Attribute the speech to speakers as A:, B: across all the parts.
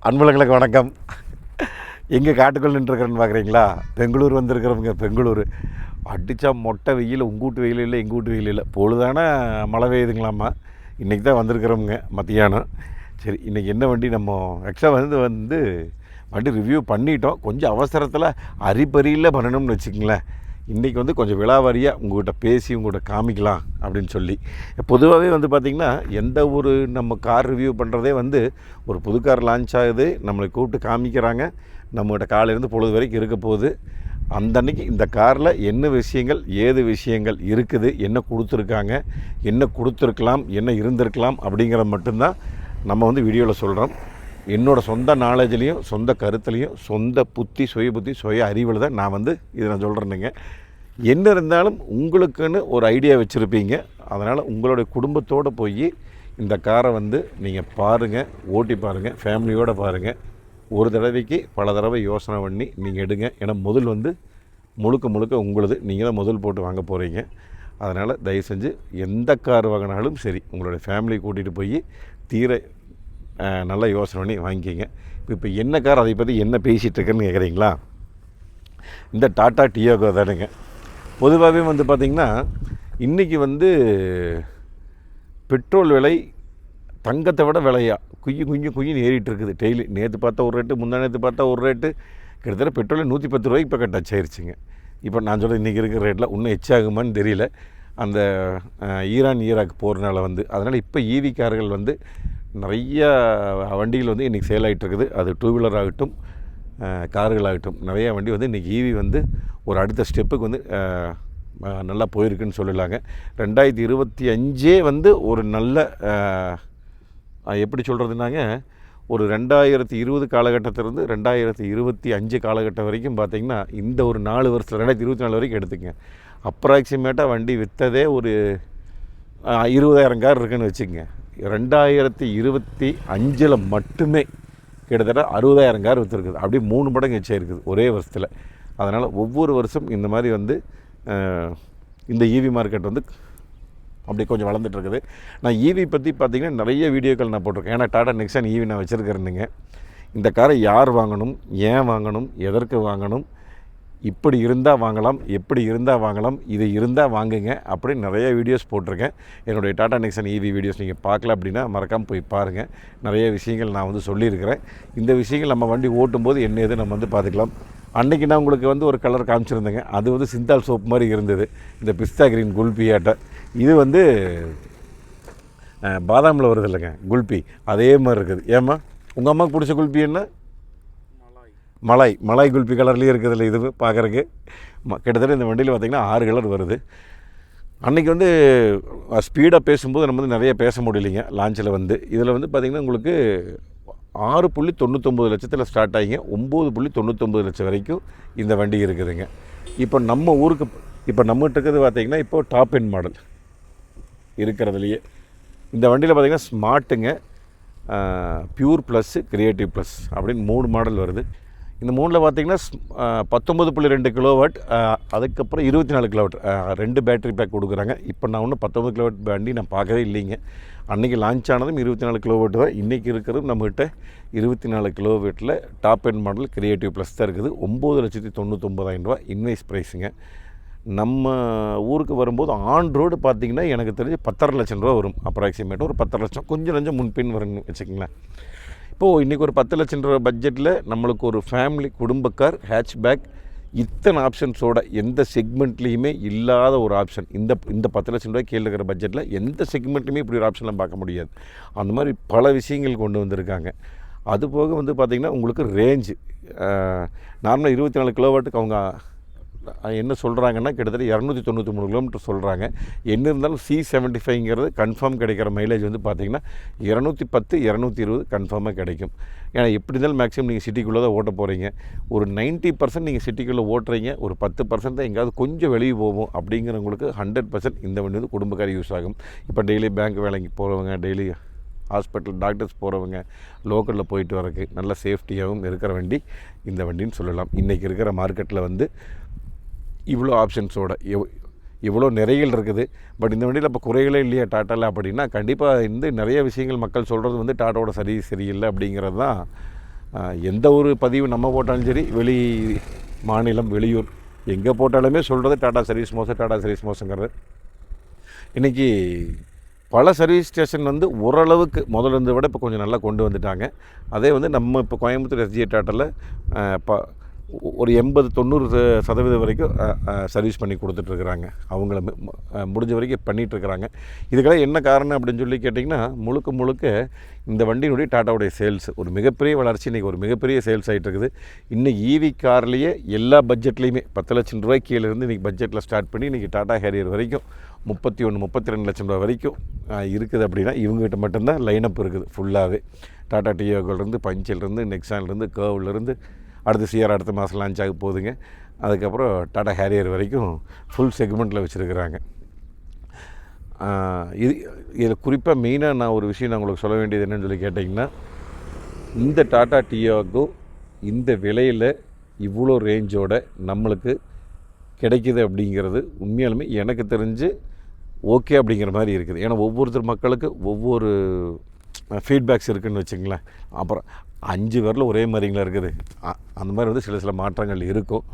A: அன்புலங்களுக்கு வணக்கம். எங்கே காட்டுக்குள் நின்றுருக்கிறேன்னு பார்க்குறீங்களா? பெங்களூர் வந்திருக்கிறவங்க. பெங்களூர் அடித்தா மொட்டை வெயில். உங்கூட்டு வெயில் இல்லை, எங்கூட்டு வெயில் இல்லை. பொழுதான மழை பெய்யுதுங்களாம்மா. இன்றைக்கி தான் வந்திருக்கிறவங்க மத்தியானம். சரி, இன்றைக்கி என்ன வண்டி நம்ம ஆக்சுவலாக வந்து வண்டி ரிவ்யூ பண்ணிட்டோம். கொஞ்சம் அவசரத்தில் அரிப்பறியில் பண்ணணும்னு வச்சுக்கங்களேன். இன்றைக்கி வந்து கொஞ்சம் விலாவாரியாக உங்கள்கிட்ட பேசி உங்கள்கிட்ட காமிக்கலாம் அப்படின்னு சொல்லி. பொதுவாகவே வந்து பார்த்திங்கன்னா எந்த ஒரு நம்ம கார் ரிவ்யூ பண்ணுறதே வந்து ஒரு புது கார் லான்ச் ஆகுது, நம்மளை கூப்பிட்டு காமிக்கிறாங்க, நம்மகிட்ட காலையிலேருந்து பொழுது வரைக்கும் இருக்க போகுது. அந்த அன்றைக்கி இந்த காரில் என்ன விஷயங்கள் ஏது விஷயங்கள் இருக்குது, என்ன கொடுத்துருக்காங்க, என்ன கொடுத்துருக்கலாம், என்ன இருந்திருக்கலாம் அப்படிங்கிறத மட்டும்தான் நம்ம வந்து வீடியோவில் சொல்கிறோம். என்னோடய சொந்த நாலேஜ்லேயும் சொந்த கருத்துலேயும் சொந்த புத்தி சுய அறிவில் தான் நான் வந்து இதை நான் சொல்கிறேனுங்க. என்ன இருந்தாலும் உங்களுக்குன்னு ஒரு ஐடியா வச்சுருப்பீங்க. அதனால் உங்களுடைய குடும்பத்தோடு போய் இந்த காரை வந்து நீங்கள் பாருங்கள், ஓட்டி பாருங்கள், ஃபேமிலியோடு பாருங்கள். ஒரு தடவைக்கு பல தடவை யோசனை பண்ணி நீங்கள் எடுங்க. ஏன்னா முதல் வந்து முழுக்க உங்களுது. நீங்கள் தான் முதல் போட்டு வாங்க போகிறீங்க. அதனால் தயவு செஞ்சு எந்த கார் வாங்கினாலும் சரி உங்களுடைய ஃபேமிலி கூட்டிகிட்டு போய் தீர நல்லா யோசனை பண்ணி வாங்கிக்கிங்க. இப்போ என்ன கார், அதை பற்றி என்ன பேசிகிட்ருக்குன்னு கேட்குறீங்களா? இந்த டாட்டா டியோகோ தானுங்க. பொதுவாகவே வந்து பார்த்திங்கன்னா இன்றைக்கி வந்து பெட்ரோல் விலை தங்கத்தை விட விலையா குய்யின்னு ஏறிட்டு இருக்குது டெய்லி. நேற்று பார்த்தா ஒரு ரேட்டு, முந்தா நேற்று பார்த்தா ஒரு ரேட்டு. கிட்டத்தட்ட பெட்ரோல் 110 ரூபாய்க்கு இப்போ டச் ஆயிடுச்சுங்க. இப்போ நான் சொல்கிறேன் இன்றைக்கி இருக்கிற ரேட்டில் இன்னும் எச்சாகுமான்னு தெரியல. அந்த ஈராக் போகிறனால வந்து அதனால் இப்போ ஈவி கார்கள் வந்து நிறைய வண்டிகள் வந்து இன்றைக்கி சேல் ஆகிட்டுருக்குது. அது டூ வீலர் ஆகட்டும் கார்களாகட்டும் நிறையா வண்டி வந்து இன்றைக்கி ஈவி வந்து ஒரு அடுத்த ஸ்டெப்புக்கு வந்து நல்லா போயிருக்குன்னு சொல்லலாங்க. 2025 வந்து ஒரு நல்ல எப்படி சொல்கிறதுனாங்க, ஒரு 2020 காலகட்டத்திலிருந்து 2025 காலகட்டம் வரைக்கும் பார்த்திங்கன்னா இந்த ஒரு 4 வருஷம் 2024 வரைக்கும் எடுத்துக்கங்க. அப்ராக்சிமேட்டாக வண்டி விற்றதே ஒரு 20,000 கார் இருக்குதுன்னு வச்சுக்கோங்க. 2025 மட்டுமே கிட்டத்தட்ட 60,000 கார் விற்றுருக்குது. அப்படியே 3 மடங்கு எச்சாயிருக்குது ஒரே வருஷத்தில். அதனால் ஒவ்வொரு வருஷம் இந்த மாதிரி வந்து இந்த ஈவி மார்க்கெட் வந்து அப்படி கொஞ்சம் வளர்ந்துட்டுருக்குது. நான் ஈவி பற்றி பார்த்திங்கன்னா நிறைய வீடியோக்கள் நான் போட்டிருக்கேன். ஏன்னா டாடா நெக்ஸான் ஈவி நான் வச்சுருக்கிறேனுங்க. இந்த காரை யார் வாங்கணும், ஏன் வாங்கணும், எதற்கு வாங்கணும், இப்படி இருந்தால் வாங்கலாம், எப்படி இருந்தால் வாங்கலாம், இது இருந்தால் வாங்குங்க அப்படின்னு நிறைய வீடியோஸ் போட்டிருக்கேன். என்னுடைய டாடா நெக்ஸான் ஈவி வீடியோஸ் நீங்கள் பார்க்கல அப்படின்னா மறக்காமல் போய் பாருங்கள். நிறைய விஷயங்கள் நான் வந்து சொல்லியிருக்கிறேன். இந்த விஷயங்கள் நம்ம வண்டி ஓட்டும்போது என்ன எது நம்ம வந்து பார்த்துக்கலாம். அன்றைக்கி நான் உங்களுக்கு வந்து ஒரு கலர் காமிச்சிருந்தேங்க. அது வந்து சிந்தால் சோப் மாதிரி இருந்தது, இந்த பிஸ்தா கிரீன் குல்பியாட்ட. இது வந்து பாதாமில் வருது இல்லைங்க குல்பி, அதே மாதிரி இருக்குது. ஏம்மா உங்கள் அம்மாவுக்கு பிடிச்ச குல்பி என்ன? மலாய் குல்பி கலர்லேயே இருக்குதுல்ல இது பார்க்குறக்கு. கிட்டத்தட்ட இந்த வண்டியில் பார்த்திங்கன்னா 6 கலர் வருது. அன்றைக்கி வந்து ஸ்பீடாக பேசும்போது நம்ம வந்து நிறைய பேச முடியலைங்க லான்ச்சில் வந்து. இதில் வந்து பார்த்திங்கன்னா உங்களுக்கு 6.99 லட்சத்தில் ஸ்டார்ட் ஆகிங்க 9.99 லட்சம் வரைக்கும் இந்த வண்டி இருக்குதுங்க. இப்போ நம்ம ஊருக்கு இப்போ நம்மகிட்ட இருக்கிறது பார்த்திங்கன்னா இப்போ டாப் எண்ட் மாடல் இருக்கிறதுலையே இந்த வண்டியில் பார்த்திங்கன்னா ஸ்மார்ட்டுங்க, பியூர் ப்ளஸ்ஸு, கிரியேட்டிவ் ப்ளஸ் அப்படின்னு 3 மாடல் வருது. இந்த 3ல் பார்த்திங்கன்னா 19.2 கிலோவாட், அதுக்கப்புறம் 24 கிலோவாட் 2 பேட்டரி பேக் கொடுக்குறாங்க. இப்போ நான் ஒன்றும் 19 கிலோவாட் வண்டி நான் பார்க்கவே இல்லைங்க. அன்றைக்கி லான்ச் ஆனதும் 24 கிலோவாட் தான். இன்றைக்கி இருக்கிறதும் நம்மகிட்ட 24 கிலோவாட்டில் top end model creative plus தான் இருக்குது. 9,99,000 ரூபா இன்வைஸ் ப்ரைஸுங்க. நம்ம ஊருக்கு வரும்போது ஆன் ரோடு பார்த்திங்கன்னா எனக்கு தெரிஞ்சு 10.5 லட்சம் ரூபா வரும். அப்ராக்சிமேட்டாக ஒரு 10 லட்சம் கொஞ்சம் முன்பின் வரும்னு வச்சுக்கோங்களேன். இப்போது இன்றைக்கி ஒரு 10 லட்சம் ரூபா பட்ஜெட்டில் நம்மளுக்கு ஒரு ஃபேமிலி குடும்ப கார் ஹேட்ச்பேக் இத்தனை ஆப்ஷன்ஸோட எந்த செக்மெண்ட்லேயுமே இல்லாத ஒரு ஆப்ஷன் இந்த 10 லட்சம் ரூபாய் கீழே இருக்கிற பட்ஜெட்டில் எந்த செக்மெண்ட்லையுமே இப்படி ஒரு ஆப்ஷன்லாம் பார்க்க முடியாது. அந்த மாதிரி பல விஷயங்கள் கொண்டு வந்திருக்காங்க. அதுபோக வந்து பார்த்திங்கன்னா உங்களுக்கு ரேஞ்சு நார்மலாக 24 கிலோவாட்டுக்கு அவங்க என்ன சொல்கிறாங்கன்னா கிட்டத்தட்ட 293 கிலோமீட்டர் சொல்கிறாங்க. என்ன இருந்தாலும் C75ங்கிறது கன்ஃபார்ம் கிடைக்கிற மைலேஜ் வந்து பார்த்திங்கன்னா 210 220 கன்ஃபார்மாக கிடைக்கும். ஏன்னா எப்படி இருந்தாலும் மேக்ஸிமம் நீங்கள் சிட்டிக்குள்ளே தான் ஓட்ட போகிறீங்க. ஒரு 90% நீங்கள் சிட்டிக்குள்ளே ஓட்டுறீங்க, ஒரு 10% தான் எங்கேயாவது கொஞ்சம் வெளியே போகும். அப்படிங்கிறவங்களுக்கு 100% இந்த வண்டி வந்து குடும்பக்காரி யூஸ் ஆகும். இப்போ டெய்லி பேங்க் வேலைக்கு போகிறவங்க, டெய்லி ஹாஸ்பிட்டல் டாக்டர்ஸ் போகிறவங்க, லோக்கலில் போயிட்டு வரக்கு நல்ல சேஃப்டியாகவும் இருக்கிற வண்டி இந்த வண்டின்னு சொல்லலாம். இன்றைக்கி இருக்கிற மார்க்கெட்டில் வந்து இவ்வளோ ஆப்ஷன்ஸோட இவ்வளோ நிறைகள் இருக்குது. பட் இந்த வண்டியில் இப்போ குறைகளே இல்லையா டாட்டாவில் அப்படின்னா கண்டிப்பாக நிறைய விஷயங்கள் மக்கள் சொல்கிறது வந்து டாட்டாவோட சரியில்லை அப்படிங்கிறது தான் எந்த ஒரு பதிவு நம்ம போட்டாலும் சரி, வெளி மாநிலம், வெளியூர் எங்கே போட்டாலுமே சொல்கிறது டாடா சர்வீஸ் மோசம், டாடா சர்வீஸ் மோசங்கிறது. இன்றைக்கி பல சர்வீஸ் ஸ்டேஷன் வந்து ஓரளவுக்கு முதல்ல இருந்ததை விட இப்போ கொஞ்சம் நல்லா கொண்டு வந்துட்டாங்க. அதே வந்து நம்ம இப்போ கோயம்புத்தூர் எஸ்ஜிஏ டாட்டாவில் ஒரு 80-90% வரைக்கும் சர்வீஸ் பண்ணி கொடுத்துட்ருக்குறாங்க. அவங்கள முடிஞ்ச வரைக்கும் பண்ணிகிட்ருக்குறாங்க. இதுக்கெல்லாம் என்ன காரணம் அப்படின்னு சொல்லி கேட்டிங்கன்னா, முழுக்க இந்த வண்டியினுடைய டாட்டாவுடைய சேல்ஸ் ஒரு மிகப்பெரிய வளர்ச்சி. இன்றைக்கி ஒரு மிகப்பெரிய சேல்ஸ் ஆகிட்டுருக்குது. இன்றைக்கி ஈவி கார்லேயே எல்லா பட்ஜெட்லேயுமே 10 லட்சம் ரூபாய்க்கு கீழேருந்து இன்றைக்கி பட்ஜெட்டில் ஸ்டார்ட் பண்ணி இன்றைக்கி டாடா ஹேரியர் வரைக்கும் 31-32 லட்சம் ரூபா வரைக்கும் இருக்குது. அப்படின்னா இவங்ககிட்ட மட்டும்தான் லைனப் இருக்குது ஃபுல்லாகவே. டாடா டியோகோலேருந்து, பஞ்சிலேருந்து, நெக்ஸான்லேருந்து, கர்வ்லேருந்து, அடுத்து சிஆர் அடுத்த மாதம் லான்ச் ஆக போகுதுங்க. அதுக்கப்புறம் டாடா ஹேரியர் வரைக்கும் ஃபுல் செக்மெண்ட்டில் வச்சுருக்குறாங்க. இதில் குறிப்பாக மெயினாக நான் ஒரு விஷயம் நான் உங்களுக்கு சொல்ல வேண்டியது என்னன்னு சொல்லி கேட்டிங்கன்னா, இந்த டாடா டியோகோ இந்த விலையில் இவ்வளோ ரேஞ்சோட நம்மளுக்கு கிடைக்கிது அப்படிங்கிறது உண்மையாலுமே எனக்கு தெரிஞ்சு ஓகே அப்படிங்கிற மாதிரி இருக்குது. ஏன்னா ஒவ்வொருத்தர் மக்களுக்கு ஒவ்வொரு ஃபீட்பேக்ஸ் இருக்குதுன்னு வச்சுங்களேன். அப்புறம் 5 விரல் ஒரே மாதிரிங்களா இருக்குது, அந்த மாதிரி வந்து சில மாற்றங்கள் இருக்கும்.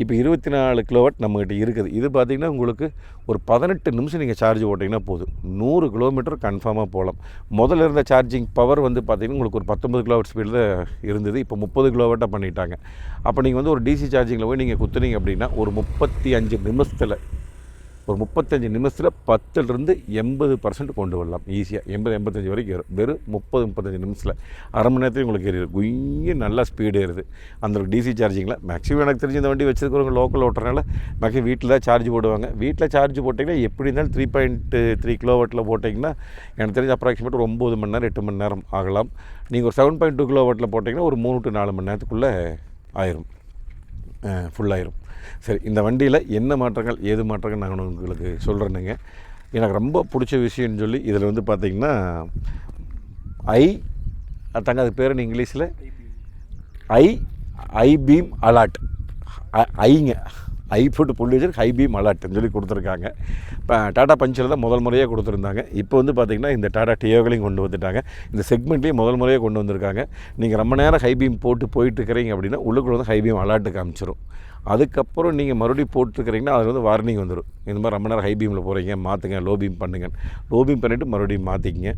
A: இப்போ 24 கிலோவாட் நம்மகிட்ட இருக்குது. இது பார்த்திங்கன்னா உங்களுக்கு ஒரு 18 நிமிஷம் நீங்கள் சார்ஜ் போட்டிங்கன்னா போதும், 100 கிலோமீட்டர் கன்ஃபார்மாக போகலாம். முதல்ல இருந்த சார்ஜிங் பவர் வந்து பார்த்திங்கன்னா உங்களுக்கு ஒரு 19 கிலோவாட் ஸ்பீடில் இருந்தது. இப்போ 30 கிலோவாட்டாக பண்ணிட்டாங்க. அப்போ நீங்கள் வந்து ஒரு டிசி சார்ஜிங்கில் போய் நீங்கள் குத்துனீங்க அப்படின்னா ஒரு 35 நிமிஷத்தில் 10லிருந்து 80% கொண்டு வரலாம் ஈஸியாக. 80-85 வரைக்கும் ஏறும். வெறும் 30-35 நிமிஷத்தில், அரை மணி நேரத்துலேயும் உங்களுக்கு ஏறிடும். குய்ய நல்லா ஸ்பீடு ஏறுது அந்த டிசி சார்ஜிங்கில். மேக்ஸிமம் எனக்கு தெரிஞ்ச இந்த வண்டி வச்சுருக்கிறவங்க லோக்கல் ஓட்டுறதுனால மேக்ஸிமம் வீட்டில் தான் சார்ஜ் போடுவாங்க. வீட்டில் சார்ஜ் போட்டிங்கன்னா எப்படி இருந்தாலும் 3.3 கிலோவாட்டில் போட்டிங்கன்னா எனக்கு தெரிஞ்ச அப்ராக்சிமேட் ஒரு 9 மணி நேரம் 8 மணி நேரம் ஆகலாம். நீங்கள் ஒரு 7.2 கிலோவாட்டில் போட்டிங்கன்னா ஒரு 3 to 4 மணி நேரத்துக்குள்ளே ஆயிரும், ஃபுல்லாயிரும். சரி, இந்த வண்டியில் என்ன மாற்றங்கள் ஏது மாற்றங்கள் நான் உங்களுக்கு சொல்கிறேனுங்க. எனக்கு ரொம்ப பிடிச்ச விஷயம்னு சொல்லி இதில் வந்து பார்த்திங்கன்னா அதுக்கு பேர் இங்கிலீஷில் ஐ பீம் அலர்ட், ஐ போட்டு புள்ளி வச்சு ஹை பீம் அலர்ட்னு சொல்லி கொடுத்துருக்காங்க. இப்போ டாடா பஞ்சில் தான் முதல் முறையாக கொடுத்துருந்தாங்க. இப்போ வந்து பார்த்திங்கன்னா இந்த டாடா டியோகளையும் கொண்டு வந்துட்டாங்க. இந்த செக்மெண்ட்லேயும் முதல் முறையாக கொண்டு வந்திருக்காங்க. நீங்கள் ரொம்ப நேரம் ஹை பீம் போயிட்டுருக்கிறீங்க அப்படின்னா உள்ளுக்குள்ள வந்து ஹை பீம் அலர்ட்டு காமிச்சிடும். அதுக்கப்புறம் நீங்கள் மறுபடியும் போட்டுருக்கிறீங்கன்னா அது வந்து வார்னிங் வந்துடும். இந்த மாதிரி ரொம்ப நேரம் ஹை பீமில் போகிறீங்க, மாற்றுங்க, லோ பீம் பண்ணுங்கள். லோ பீம் பண்ணிவிட்டு மறுபடியும் மாற்றிக்கிங்க.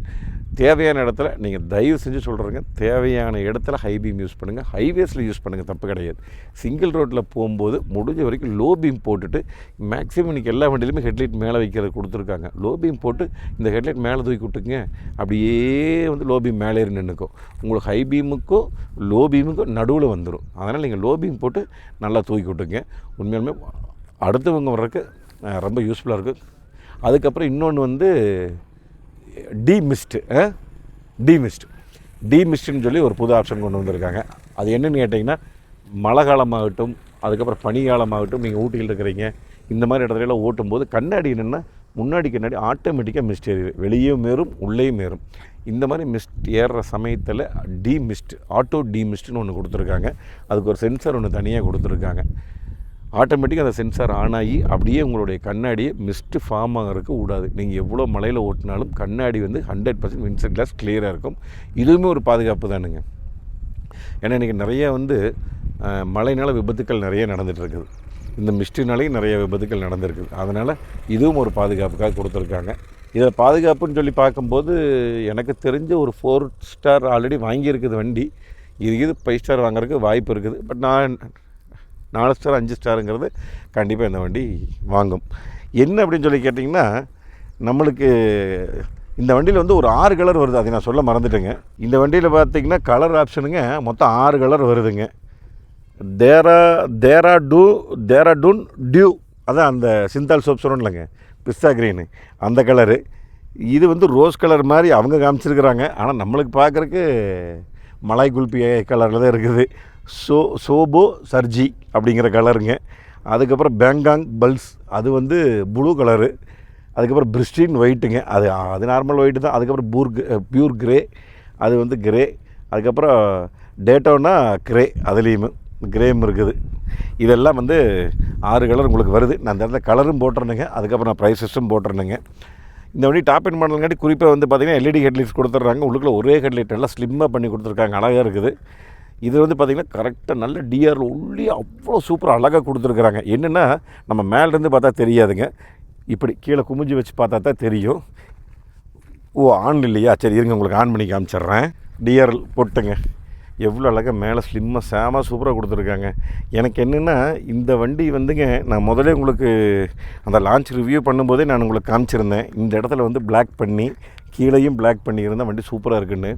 A: தேவையான இடத்துல நீங்கள் தயவு செஞ்சு சொல்கிறேங்க, தேவையான இடத்துல ஹை பீம் யூஸ் பண்ணுங்கள். ஹைவேஸில் யூஸ் பண்ணுங்கள், தப்பு கிடையாது. சிங்கிள் ரோட்டில் போகும்போது முடிஞ்ச வரைக்கும் லோ பீம் போட்டுட்டு, மேக்ஸிமம் இன்றைக்கி எல்லா வண்டியிலுமே ஹெட்லைட் மேலே வைக்கிறது கொடுத்துருக்காங்க. லோ பீம் போட்டு இந்த ஹெட்லைட் மேலே தூக்கி விட்டுக்குங்க, அப்படியே வந்து லோ பீம் மேலே ஏறி நின்றுக்கும். உங்களுக்கு ஹை பீமுக்கும் லோ பீமுக்கும் நடுவில் வந்துடும். அதனால் நீங்கள் லோ பீம் போட்டு நல்லா தூக்கி விட்டுங்க. உண்மையாலுமே அடுத்தவங்க வர்றதுக்கு ரொம்ப யூஸ்ஃபுல்லாக இருக்குது. அதுக்கப்புறம் இன்னொன்று வந்து டிமிஸ்ட்னு சொல்லி ஒரு புது ஆப்ஷன் கொண்டு வந்திருக்காங்க. அது என்னென்னு கேட்டிங்கன்னா, மழை காலமாகட்டும், அதுக்கப்புறம் பனி காலமாகட்டும், நீங்கள் ஊட்டியில் இருக்கிறீங்க, இந்த மாதிரி இடத்துலலாம் ஓட்டும்போது கண்ணாடி என்னென்னா முன்னாடி கண்ணாடி ஆட்டோமேட்டிக்காக மிஸ்ட் ஏறும், வெளியும் ஏறும் உள்ளேயும் ஏறும். இந்த மாதிரி மிஸ்ட் ஏறுற சமயத்தில் ஆட்டோ டிமிஸ்ட்னு ஒன்று கொடுத்துருக்காங்க. அதுக்கு ஒரு சென்சார் ஒன்று தனியாக கொடுத்துருக்காங்க. ஆட்டோமேட்டிக்காக அந்த சென்சார் ஆன் ஆகி அப்படியே உங்களுடைய கண்ணாடியை மிஸ்ட்டு ஃபார்ம் ஆகிறதுக்கு விடாது. நீங்கள் எவ்வளோ மலையில் ஓட்டினாலும் கண்ணாடி வந்து 100% விண்ட்ஷீல்ட் கிளாஸ் கிளியராக இருக்கும். இதுவுமே ஒரு பாதுகாப்பு தானுங்க. ஏன்னா இன்றைக்கி நிறைய வந்து மழையினால் விபத்துக்கள் நிறைய நடந்துகிட்ருக்குது. இந்த மிஸ்ட்டுனாலேயும் நிறைய விபத்துக்கள் நடந்திருக்குது. அதனால் இதுவும் ஒரு பாதுகாப்புக்காக கொடுத்துருக்காங்க. இதில் பாதுகாப்புன்னு சொல்லி பார்க்கும்போது எனக்கு தெரிஞ்ச ஒரு 4 ஸ்டார் ஆல்ரெடி வாங்கியிருக்குது வண்டி. இது 5 ஸ்டார் வாங்குறதுக்கு வாய்ப்பு இருக்குது. பட் நான் 4 ஸ்டார் 5 ஸ்டாருங்கிறது கண்டிப்பாக இந்த வண்டி வாங்கும். என்ன அப்படின்னு சொல்லி கேட்டிங்கன்னா, நம்மளுக்கு இந்த வண்டியில் வந்து ஒரு 6 கலர் வருது. அதை நான் சொல்ல மறந்துட்டேங்க. இந்த வண்டியில் பார்த்திங்கன்னா கலர் ஆப்ஷனுங்க மொத்தம் 6 கலர் வருதுங்க. தேராடூன் டியூ, அதான் அந்த சிந்தால் சோப் சொல்லணும் இல்லைங்க, பிஸ்தா க்ரீனு அந்த கலரு. இது வந்து ரோஸ் கலர் மாதிரி அவங்க காமிச்சிருக்கிறாங்க. ஆனால் நம்மளுக்கு பார்க்குறக்கு மலாய் குல்பி கலரில் தான் இருக்குது. சோபோ சர்ஜி அப்படிங்கிற கலருங்க. அதுக்கப்புறம் பேங்காங் பல்ஸ், அது வந்து ப்ளூ கலரு. அதுக்கப்புறம் பிரிஸ்டின் ஒயிட்டுங்க, அது நார்மல் ஒயிட்டு தான். அதுக்கப்புறம் பியூர் கிரே, அது வந்து கிரே. அதுக்கப்புறம் டேட்டோனா கிரே, அதுலேயும் கிரேம் இருக்குது. இதெல்லாம் வந்து 6 கலர் உங்களுக்கு வருது. நான் அந்த இடத்துல கலரும் போட்டுருந்தேங்க. அதுக்கப்புறம் நான் ப்ரைஸஸும் போட்டுருந்தேங்க. இந்த வண்டி டாப் எண்ட் மாடலுங்காட்டி குறிப்பாக வந்து பார்த்திங்கன்னா எல்இடி ஹெட்லைட்ஸ் கொடுத்துட்றாங்க. உள்ளுக்குள்ள ஒரே ஹெட்லைட் எல்லாம் ஸ்லிம்மாக பண்ணி கொடுத்துருக்காங்க, அழகாக இருக்குது. இது வந்து பார்த்திங்கன்னா கரெக்டாக நல்ல டிஆரில் உள்ளே அவ்வளோ சூப்பராக அழகாக கொடுத்துருக்குறாங்க. என்னென்னா நம்ம மேலேருந்து பார்த்தா தெரியாதுங்க, இப்படி கீழே குமிஞ்சு வச்சு பார்த்தா தான் தெரியும். ஓ ஆன் இல்லையா, சரி இருங்க உங்களுக்கு ஆன் பண்ணி காமிச்சிட்றேன். டிஆர்எல் போட்டுங்க, எவ்வளோ அழகாக மேலே ஸ்லிம்மாக சேமாக சூப்பராக கொடுத்துருக்காங்க. எனக்கு என்னென்னா இந்த வண்டி வந்துங்க, நான் முதலே உங்களுக்கு அந்த லான்ச் ரிவ்யூ பண்ணும்போதே நான் உங்களுக்கு காமிச்சிருந்தேன். இந்த இடத்துல வந்து பிளாக் பண்ணி கீழேயும் பிளாக் பண்ணியிருந்தேன், வண்டி சூப்பராக இருக்குன்னு.